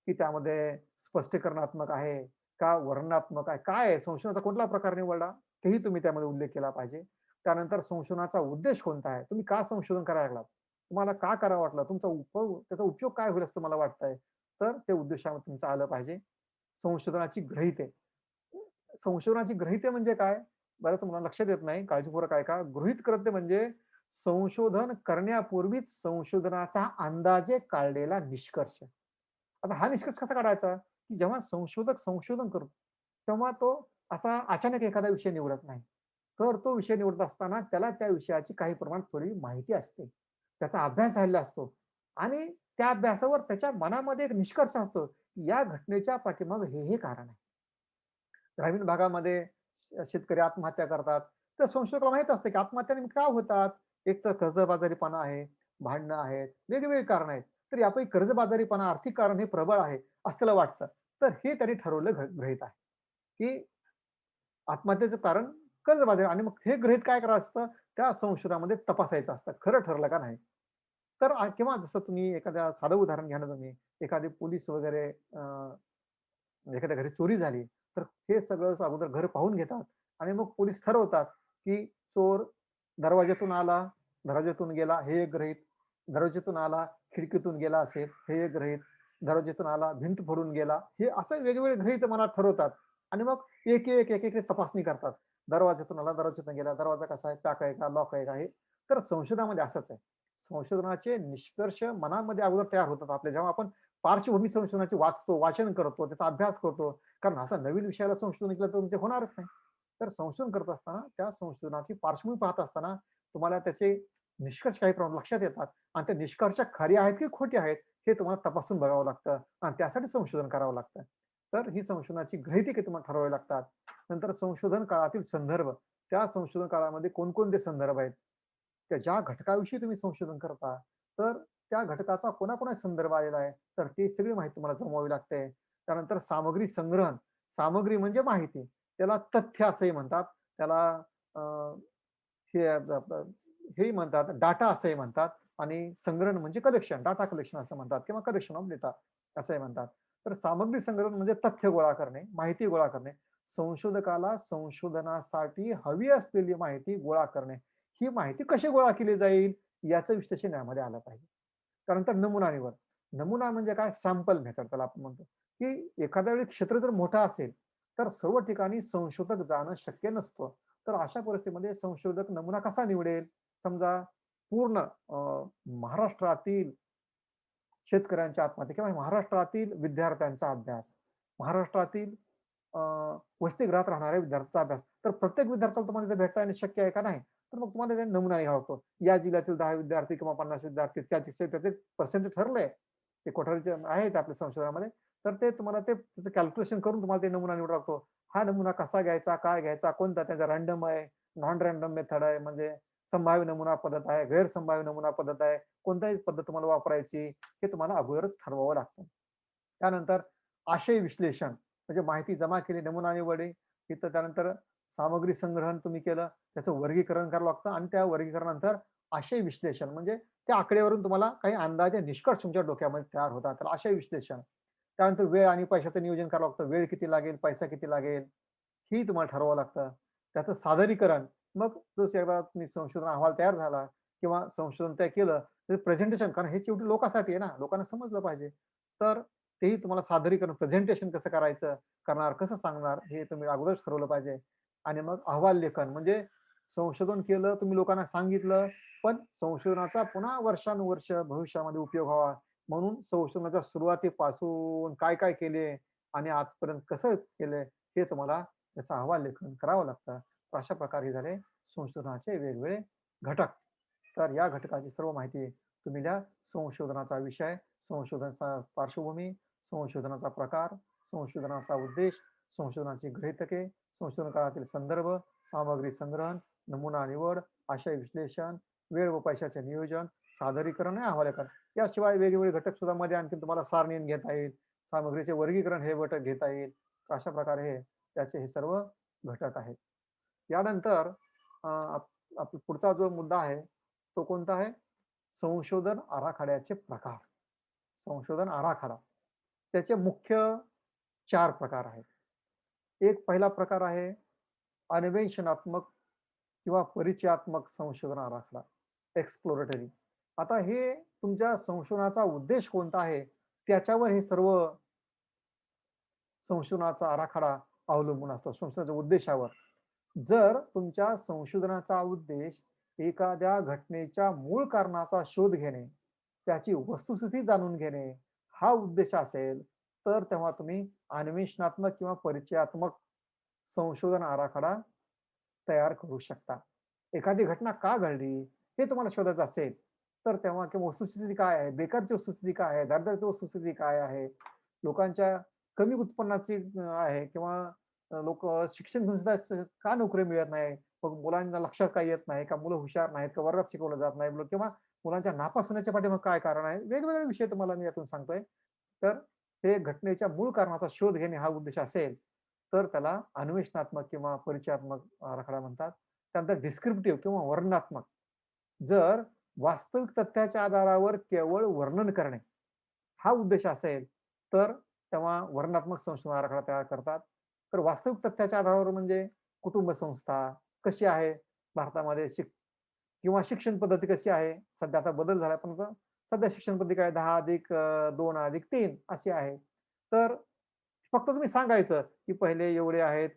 की त्यामध्ये स्पष्टीकरणात्मक आहे, का वर्णनात्मक आहे? काय आहे? संशोधनाचा कुठला प्रकार निवडला? तेही तुम्ही त्यामध्ये उल्लेख केला पाहिजे. त्यानंतर संशोधनाचा उद्देश कोणता आहे? तुम्ही का संशोधन करायला लागलात? तुम्हाला का करावं वाटलं? तुमचा त्याचा उपयोग काय होईल असं तुम्हाला वाटतंय? तर ते उद्देशामध्ये तुमचं आलं पाहिजे. संशोधनाची गृहीते. संशोधनाची गृहीते म्हणजे काय? बऱ्याच मुलांना लक्षात येत नाही. काळजीपूर्वक ऐका. गृहीत कृत्य म्हणजे संशोधन करण्यापूर्वीच संशोधनाचा अंदाजे काढलेला निष्कर्ष. आता हा निष्कर्ष कसा काढायचा? की जेव्हा संशोधक संशोधन करतो, तेव्हा तो असा अचानक एखादा विषय निवडत नाही. तर तो विषय निवडत असताना त्याला त्या विषयाची काही प्रमाणात थोडी माहिती असते. त्याचा अभ्यास झालेला असतो आणि त्या अभ्यासावर त्याच्या मनामध्ये एक निष्कर्ष असतो, की या घटनेच्या पाठीमागे हे कारण आहे. ग्रामीण भागामध्ये शेतकरी आत्महत्या करतात. तर संशोधकाला माहीत असतं, की आत्महत्या नेमकी का होतात? एक तर कर्जबाजारीपणा आहे, भांडणं आहेत, वेगवेगळी कारणं आहेत. तर यापैकी कर्जबाजारीपणा, आर्थिक कारण हे प्रबळ आहे, असं त्याला वाटतं. तर हे त्यांनी ठरवलं गृहीत आहे, की आत्महत्येचं कारण कर्जबाजारी आणि मग हे गृहीत काय करायचं असतं, त्या संशोधनामध्ये तपासायचं असतं. खरं ठरलं का नाही? तर किंवा जसं तुम्ही एखाद्या साधं उदाहरण घ्या ना तुम्ही, एखादे पोलीस वगैरे एखाद्या घरी चोरी झाली, तर हे सगळं अगोदर घर पाहून घेतात आणि मग पोलीस ठरवतात, की चोर दरवाजातून आला, दरवाजातून गेला, हे एक गृहीत. दरवाजातून आला, खिडकीतून गेला असेल, हे एक गृहीत. दरवाजातून आला, भिंत फोडून गेला. हे असं वेगवेगळे गृहीत मनात ठरवतात आणि मग एक तपासणी करतात. दरवाजातून आला, दरवाजातून गेला, दरवाजा कसा आहे, पॅक आहे का, लॉक आहे का हे. तर संशोधनामध्ये असंच आहे. संशोधनाचे निष्कर्ष मनामध्ये अगोदर तयार होतात आपल्या. जेव्हा आपण पार्श्वभूमी संशोधनाचे वाचतो, वाचन करतो, त्याचा अभ्यास करतो. कारण असा नवीन विषयाला संशोधन केलं तर ते होणारच नाही. तर संशोधन करत असताना त्या संशोधनाची पार्श्वभूमी पाहत असताना तुम्हाला त्याचे निष्कर्ष काही प्रमाणात लक्षात येतात आणि त्या निष्कर्ष खरे आहेत की खोटे आहेत हे तुम्हाला तपासून बघावं लागतं आणि त्यासाठी संशोधन करावं लागतं. तर ही संशोधनाची ग्रहिती काही तुम्हाला ठरवावी लागतात. नंतर संशोधन काळातील संदर्भ, त्या संशोधन काळामध्ये कोणकोणते संदर्भ आहेत? त्या ज्या घटकाविषयी तुम्ही संशोधन करता, तर त्या घटकाचा कोणाकोणा संदर्भ आलेला आहे, तर ती सगळी माहिती तुम्हाला जमवावी लागते. त्यानंतर सामग्री संग्रहण, सामग्री म्हणजे माहिती. त्याला तथ्य असंही म्हणतात. त्याला अ, हे हेही म्हणतात, डाटा असंही म्हणतात आणि संग्रहण म्हणजे कलेक्शन, डाटा कलेक्शन असं म्हणतात किंवा कलेक्शन ऑफ डेटा असंही म्हणतात. तर सामग्री संग्रहण म्हणजे तथ्य गोळा करणे, माहिती गोळा करणे. संशोधकाला संशोधनासाठी हवी असलेली माहिती गोळा करणे. ही माहिती कशी गोळा केली जाईल याचं विश्लेषण यामध्ये आलं पाहिजे. त्यानंतर नमुना निवड. नमुना म्हणजे काय? सॅम्पल मेथड त्याला आपण म्हणतो, की एखाद्या वेळी क्षेत्र जर मोठं असेल, तर सर्व ठिकाणी संशोधक जाणं शक्य नसतं. तर अशा परिस्थितीमध्ये संशोधक नमुना कसा निवडेल? समजा पूर्ण महाराष्ट्रातील शेतकऱ्यांच्या आत्महत्या किंवा महाराष्ट्रातील विद्यार्थ्यांचा अभ्यास, महाराष्ट्रातील अ, वसतिगृहात राहणाऱ्या विद्यार्थ्यांचा अभ्यास. तर प्रत्येक विद्यार्थ्याला तुम्हाला तिथे भेटता येणं शक्य आहे का? नाही. तर मग तुम्हाला त्याचा नमुना घ्यावा लागतो. या जिल्ह्यातील 10 विद्यार्थी किंवा 50 विद्यार्थी त्याचे पर्सेंटेज ठरलंय. ते कोठारीचे आहेत आपल्या संशोधनामध्ये. तर ते तुम्हाला त्याचं कॅल्क्युलेशन करून तुम्हाला ते नमुना निवडावा लागतो. हा नमुना कसा घ्यायचा, काय घ्यायचा, कोणता त्याचा रँडम आहे, नॉन रँडम मेथड आहे, म्हणजे संभाव्य नमुना पद्धत आहे, गैरसंभाव्य नमुना पद्धत आहे. कोणतीही पद्धत तुम्हाला वापरायची हे तुम्हाला अगोदरच ठरवावं लागतं. त्यानंतर आशय विश्लेषण म्हणजे माहिती जमा केली, नमुना निवडली, तिथं त्यानंतर सामग्री संग्रहण तुम्ही केलं, त्याचं वर्गीकरण करावं लागतं आणि त्या वर्गीकरणानंतर आशय विश्लेषण म्हणजे त्या आकडेवरून तुम्हाला काही अंदाजे निष्कर्ष तुमच्या डोक्यामध्ये तयार होतात. तर आशय विश्लेषण. त्यानंतर वेळ आणि पैशाचं नियोजन करावं लागतं. वेळ किती लागेल, पैसा किती लागेल, हेही तुम्हाला ठरवावं लागतं. त्याचं सादरीकरण, मग जो एकदा तुम्ही संशोधन अहवाल तयार झाला किंवा संशोधन ते केलं, तर प्रेझेंटेशन कारण हे शेवटी लोकांसाठी आहे ना, लोकांना समजलं पाहिजे. तर तेही तुम्हाला सादरीकरण, प्रेझेंटेशन कसं करायचं, करणार, कसं सांगणार, हे तुम्ही अगोदरच ठरवलं पाहिजे. आणि मग अहवाल लेखन म्हणजे संशोधन केलं, तुम्ही लोकांना सांगितलं, पण संशोधनाचा पुन्हा वर्षानुवर्ष भविष्यामध्ये उपयोग व्हावा, म्हणून संशोधनाच्या सुरुवातीपासून काय-काय केले आणि आजपर्यंत कसं केलंय, हे तुम्हाला त्याचं अहवाल लेखन करावं लागतं. तर अशा प्रकारे हे झाले संशोधनाचे वेगवेगळे घटक. तर या घटकाची सर्व माहिती तुम्ही द्या. संशोधनाचा विषय, संशोधनाचा पार्श्वभूमी, संशोधनाचा प्रकार, संशोधनाचा उद्देश, संशोधनाची गृहीतके, संशोधन काळातील संदर्भ, सामग्री संग्रहण, नमुना निवड, आशय विश्लेषण, वेळ व पैशाचे नियोजन, सादरीकरण आणि अहवालीकरण. याशिवाय वेगवेगळे घटक सुद्धा मध्ये आणखी तुम्हाला सारणीने घेता येईल. सामग्रीचे वर्गीकरण हे घटक घेता येईल. तर अशा प्रकारे त्याचे हे सर्व घटक आहेत. यानंतर आपला पुढचा जो मुद्दा आहे, तो कोणता आहे? संशोधन आराखड्याचे प्रकार. संशोधन आराखडा. त्याचे मुख्य 4 प्रकार आहेत. एक पहिला प्रकार आहे अन्वेषणात्मक किंवा परिचयात्मक संशोधन आराखडा, एक्सप्लोरेटरी. आता हे तुमच्या संशोधनाचा उद्देश कोणता आहे, त्याच्यावर हे सर्व संशोधनाचा आराखडा अवलंबून असतो, संशोधनाच्या उद्देशावर. जर तुमच्या संशोधनाचा उद्देश एखाद्या घटनेच्या मूळ कारणाचा शोध घेणे, त्याची वस्तुस्थिती जाणून घेणे, हा उद्देश असेल, तर तेव्हा तुम्ही अन्वेषणात्मक किंवा परिचयात्मक संशोधन आराखडा तयार करू शकता. एखादी घटना का घडली, हे तुम्हाला शोधायचं असेल, तर तेव्हा किंवा वस्तुस्थिती काय आहे, बेकारची वस्तुस्थिती काय आहे, दरिद्राची वस्तुस्थिती काय आहे, लोकांच्या कमी उत्पन्नाची आहे किंवा शिक्षण घेऊन सुद्धा का नोकरी मिळत नाही? मग मुलांना लक्षात का येत नाही? का मुलं हुशार नाहीत? का वर्गात शिकवलं जात नाही? किंवा मुलांच्या नापास होण्याच्या पाठीमागे काय कारण आहे? वेगवेगळे विषय तुम्हाला मी यातून सांगतोय. तर हे घटनेच्या मूळ कारणाचा शोध घेणे हा उद्देश असेल, तर त्याला अन्वेषणात्मक किंवा परिचयात्मक आराखडा म्हणतात. त्यानंतर डिस्क्रिप्टिव्ह किंवा वर्णनात्मक. जर वास्तविक तथ्याच्या आधारावर केवळ वर्णन करणे हा उद्देश असेल, तर तेव्हा वर्णनात्मक संशोधन आराखडा तयार करतात. तर वास्तविक तथ्याच्या आधारावर म्हणजे कुटुंब संस्था कशी आहे भारतामध्ये किंवा शिक्षण पद्धती कशी आहे? सध्या आता बदल झाला, पण आता सध्या शिक्षण पद्धती काय 10+2+3 अशी आहे. तर फक्त तुम्ही सांगायचं, की पहिले एवढे आहेत,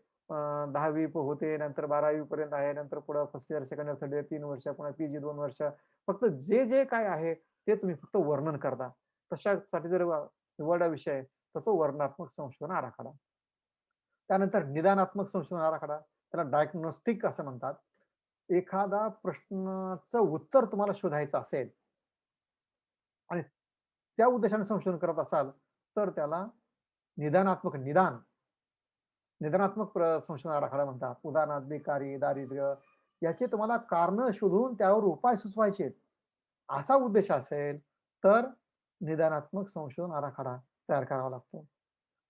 10वी होते, नंतर 12वी पर्यंत आहे, नंतर पुढं first year, second year, third year 3 वर्ष, पुन्हा पी-जी 2 वर्ष. फक्त जे काय आहे, ते तुम्ही फक्त वर्णन करता. तशासाठी जर निवडला विषय, तर तो वर्णनात्मक संशोधन आराखडा. त्यानंतर निदानात्मक संशोधन आराखडा, त्याला डायग्नोस्टिक असं म्हणतात. एखादा प्रश्नाचं उत्तर तुम्हाला शोधायचं असेल आणि त्या उद्देशाने संशोधन करत असाल, तर त्याला निदान निदानात्मक संशोधन आराखडा म्हणतात. उदाहरणार्थ बेकारी, दारिद्र्य याचे तुम्हाला कारणं शोधून त्यावर उपाय सुचवायचे आहेत. असा उद्देश असेल, तर निदानात्मक संशोधन आराखडा तयार करावा लागतो.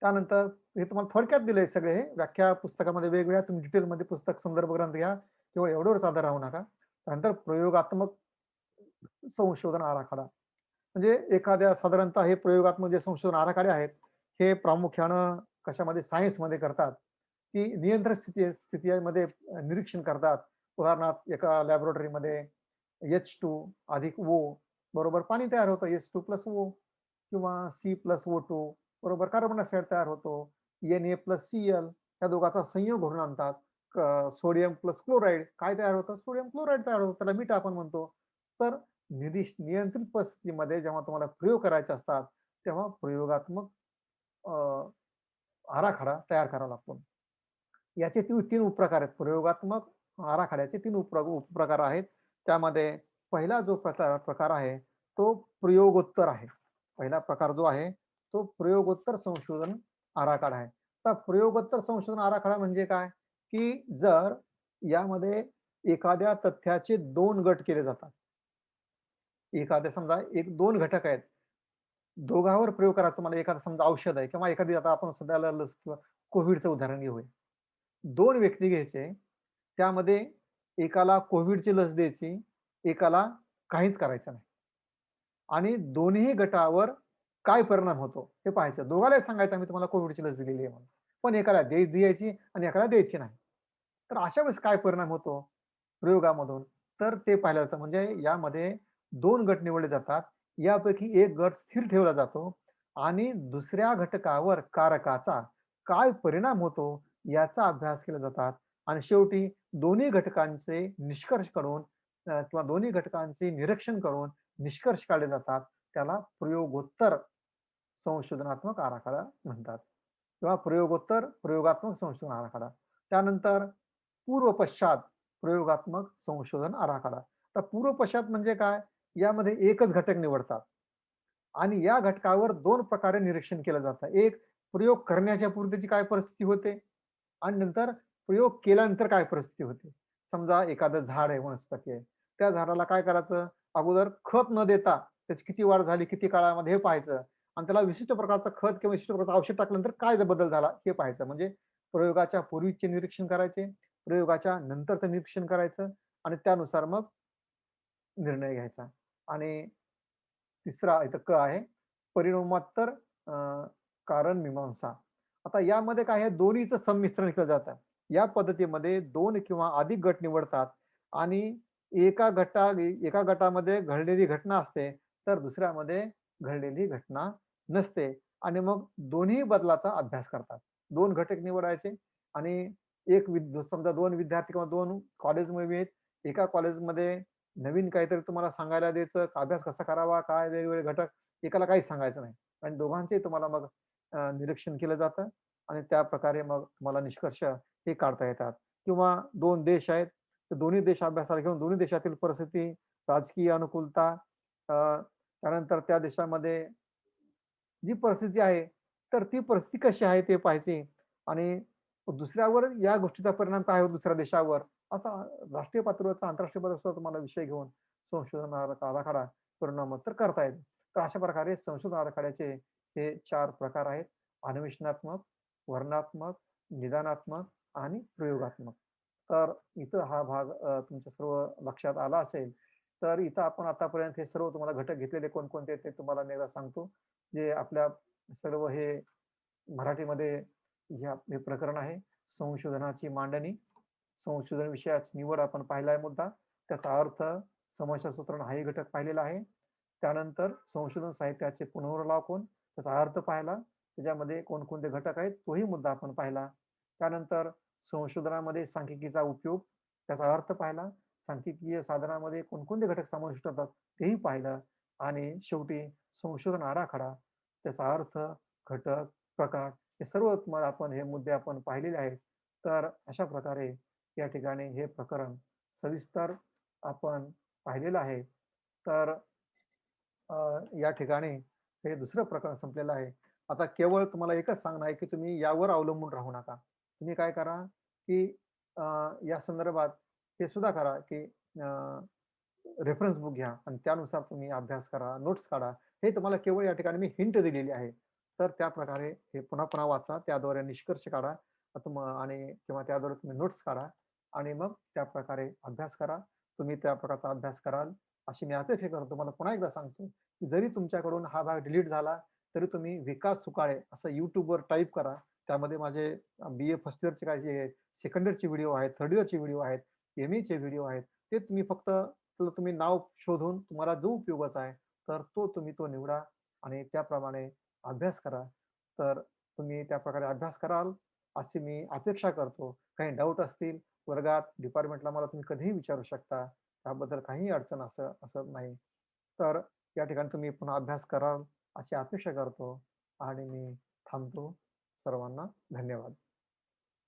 त्यानंतर हे तुम्हाला थोडक्यात दिलंय सगळे हे व्याख्या पुस्तकामध्ये वेगवेगळ्या तुम्ही डिटेलमध्ये पुस्तक संदर्भ ग्रंथ घ्या. केवळ एवढ्यावरच आधार राहू नका. त्यानंतर प्रयोगात्मक संशोधन आराखडा. म्हणजे एखाद्या साधारणतः हे प्रयोगात्मक जे संशोधन आराखडे आहेत, हे प्रामुख्यानं कशामध्ये सायन्समध्ये करतात, की नियंत्रण स्थितीमध्ये निरीक्षण करतात. उदाहरणार्थ एका लॅबोरेटरीमध्ये H2 अधिक O बरोबर पाणी तयार होतं H2 प्लस O किंवा C+O2 बरोबर कार्बन डायऑक्साईड तयार होतो. Na+Cl या दोघांचा संयोग घडून आणतात. सोडियम प्लस क्लोराईड काय तयार होतं? सोडियम क्लोराईड तयार होतं. त्याला मीठ आपण म्हणतो. तर नियंत्रित परिस्थितीमध्ये जेव्हा तुम्हाला प्रयोग करायचे असतात, तेव्हा प्रयोगात्मक अ, आराखडा तयार करावा लागतो. याचे 3 उपप्रकार आहेत. प्रयोगात्मक आराखड्याचे 3 उपप्रकार आहेत. त्यामध्ये पहिला जो प्रकार आहे, तो प्रयोगोत्तर आहे. पहिला प्रकार जो आहे, तो प्रयोगोत्तर संशोधन आराखडा आहे. तर प्रयोगोत्तर संशोधन आराखडा म्हणजे काय? की जर यामध्ये एखाद्या तथ्याचे 2 गट केले जातात. एखाद्या समजा 2 घटक आहेत. दोघांवर प्रयोग करा. तुम्हाला एखादा समजा औषध आहे किंवा एखादी आता आपण सध्याला लस किंवा कोव्हिडचं उदाहरण घेऊया. 2 व्यक्ती घ्यायचे. त्यामध्ये एकाला कोव्हिडची लस द्यायची, एकाला काहीच करायचं नाही. आणि दोन्ही गटावर काय परिणाम होतो हे पाहायचं. दोघांनाही सांगायचं आम्ही तुम्हाला कोव्हिडची लस दिलेली आहे म्हणून. पण एकाला द्यायची आणि एकाला द्यायची नाही. तर अशा वेळेस काय परिणाम होतो प्रयोगामधून? तर ते पाहिलं जातं. म्हणजे यामध्ये 2 गट निवडले जातात. यापैकी एक गट स्थिर ठेवला जातो आणि दुसऱ्या घटकावर कारकाचा काय परिणाम होतो याचा अभ्यास केला जातात आणि शेवटी दोन्ही घटकांचे निष्कर्ष काढून किंवा दोन्ही घटकांचे निरीक्षण करून निष्कर्ष काढले जातात. त्याला प्रयोगोत्तर संशोधनात्मक आराखडा म्हणतात किंवा प्रयोगात्मक संशोधन आराखडा. त्यानंतर पूर्व-पश्चात प्रयोगात्मक संशोधन आराखडा. तर पूर्व-पश्चात म्हणजे काय? यामध्ये एकच घटक निवडतात आणि या घटकावर 2 प्रकारे निरीक्षण केलं जातं. एक प्रयोग करण्याच्या पूर्वीची काय परिस्थिती होते आणि नंतर प्रयोग केल्यानंतर काय परिस्थिती होते. समजा एखादं झाड आहे, वनस्पती आहे. त्या झाडाला काय करायचं? अगोदर खत न देता त्याची किती वाढ झाली, किती काळामध्ये हे पाहायचं आणि त्याला विशिष्ट प्रकारचं खत किंवा विशिष्ट प्रकारचं औषध टाकल्यानंतर काय बदल झाला हे पाहायचं. म्हणजे प्रयोगाच्या पूर्वीचे निरीक्षण करायचे, प्रयोगाच्या नंतरचं निरीक्षण करायचं आणि त्यानुसार मग निर्णय घ्यायचा. आणि तिसरा इथं आहे परिणामोत्तर अ, कारण मीमांसा. आता यामध्ये काय आहे दोन्हीचं संमिश्रण केलं जातं. या पद्धतीमध्ये 2 किंवा अधिक गट निवडतात आणि एका गटामध्ये घडलेली घटना असते, तर दुसऱ्यामध्ये घडलेली घटना नसते आणि मग दोन्ही बदलाचा अभ्यास करतात. 2 घटक निवडायचे आणि समजा 2 विद्यार्थी किंवा 2 कॉलेजमध्ये आहेत. एका कॉलेजमध्ये नवीन काहीतरी तुम्हाला सांगायला द्यायचं, अभ्यास कसा करावा, काय वेगवेगळे घटक, एकाला काहीच सांगायचं नाही. आणि दोघांचेही तुम्हाला मग निरीक्षण केलं जातं आणि त्याप्रकारे मग तुम्हाला निष्कर्ष हे काढता येतात. किंवा 2 देश आहेत, तर दोन्ही देश अभ्यासाला घेऊन दोन्ही देशातील परिस्थिती, राजकीय अनुकूलता, त्यानंतर त्या देशामध्ये जी परिस्थिती आहे, तर ती परिस्थिती कशी आहे ते पाहायची आणि दुसऱ्यावर या गोष्टीचा परिणाम काय होतो दुसऱ्या देशावर, असा राष्ट्रीय पातळीवरचा, आंतरराष्ट्रीय पातळीवरचा तुम्हाला विषय घेऊन संशोधन आराखडा परिणामोत्तर करता येतो. तर अशा प्रकारे संशोधन आराखड्याचे हे 4 प्रकार आहेत. अन्वेषणात्मक, वर्णनात्मक, निदानात्मक आणि प्रयोगात्मक. तर इथं हा भाग तुमच्या सर्व लक्षात आला असेल. तर इथं आपण आतापर्यंत हे सर्व तुम्हाला घटक घेतलेले कोणकोणते आहेत ते तुम्हाला मी एकदा सांगतो. जे आपल्या सर्व हे मराठीमध्ये हे प्रकरण आहे. संशोधनाची मांडणी, संशोधन विषयाची निवड आपण पाहिला आहे मुद्दा. त्याचा अर्थ, समस्या सूत्रण हाही घटक पाहिलेला आहे. त्यानंतर संशोधन साहित्याचे पुनरावलोकन, त्याचा अर्थ पाहिला. त्याच्यामध्ये कोणकोणते घटक आहेत तोही मुद्दा आपण पाहिला. त्यानंतर संशोधनामध्ये सांख्यिकीचा उपयोग, त्याचा अर्थ पाहिला. सांख्यिकीय साधनामध्ये कोणकोणते घटक समाविष्ट होतात तेही पाहिलं आणि शेवटी संशोधन आराखडा, त्याचा अर्थ, घटक, प्रकार हे सर्व तुम्हाला आपण हे मुद्दे आपण पाहिलेले आहेत. तर अशा प्रकारे या ठिकाणी हे प्रकरण सविस्तर आपण पाहिलेलं आहे. तर या ठिकाणी हे दुसरं प्रकरण संपलेलं आहे. आता केवळ तुम्हाला एकच सांगणं आहे, की तुम्ही यावर अवलंबून राहू नका. तुम्ही काय करा, की अ, या संदर्भात हे सुद्धा करा, की रेफरन्स बुक घ्या आणि त्यानुसार तुम्ही अभ्यास करा, नोट्स काढा. हे तुम्हाला केवळ या ठिकाणी मी हिंट दिलेली आहे. तर त्याप्रकारे हे पुन्हा-पुन्हा वाचा. त्याद्वारे निष्कर्ष काढा. आणि किंवा त्याद्वारे तुम्ही नोट्स काढा आणि मग त्याप्रकारे अभ्यास करा. तुम्ही त्या प्रकारचा अभ्यास कराल, अशी मी अपेक्षा करतो. तुम्हाला पुन्हा एकदा सांगतो, की जरी तुमच्याकडून हा भाग डिलीट झाला, तरी तुम्ही विकास सुकाळे असं YouTubeवर टाइप करा. त्यामध्ये माझे बी-ए फर्स्ट इयरचे काही जे सेकंड इयरचे व्हिडिओ आहेत, थर्ड इयरचे व्हिडिओ आहेत, एम-एचे व्हिडिओ आहेत. ते तुम्ही फक्त तर तुम्ही नाव शोधून तुम्हाला जो उपयोगाचा आहे, तर तो निवडा आणि त्याप्रमाणे अभ्यास करा. तर तुम्ही त्याप्रकारे अभ्यास कराल, अशी मी अपेक्षा करतो. काही डाऊट असतील वर्गात, डिपार्टमेंटला मला तुम्ही कधीही विचारू शकता. त्याबद्दल काहीही अडचण असं असत नाही. तर या ठिकाणी तुम्ही पुन्हा अभ्यास कराल, अशी अपेक्षा करतो आणि मी थांबतो. सर्वांना धन्यवाद.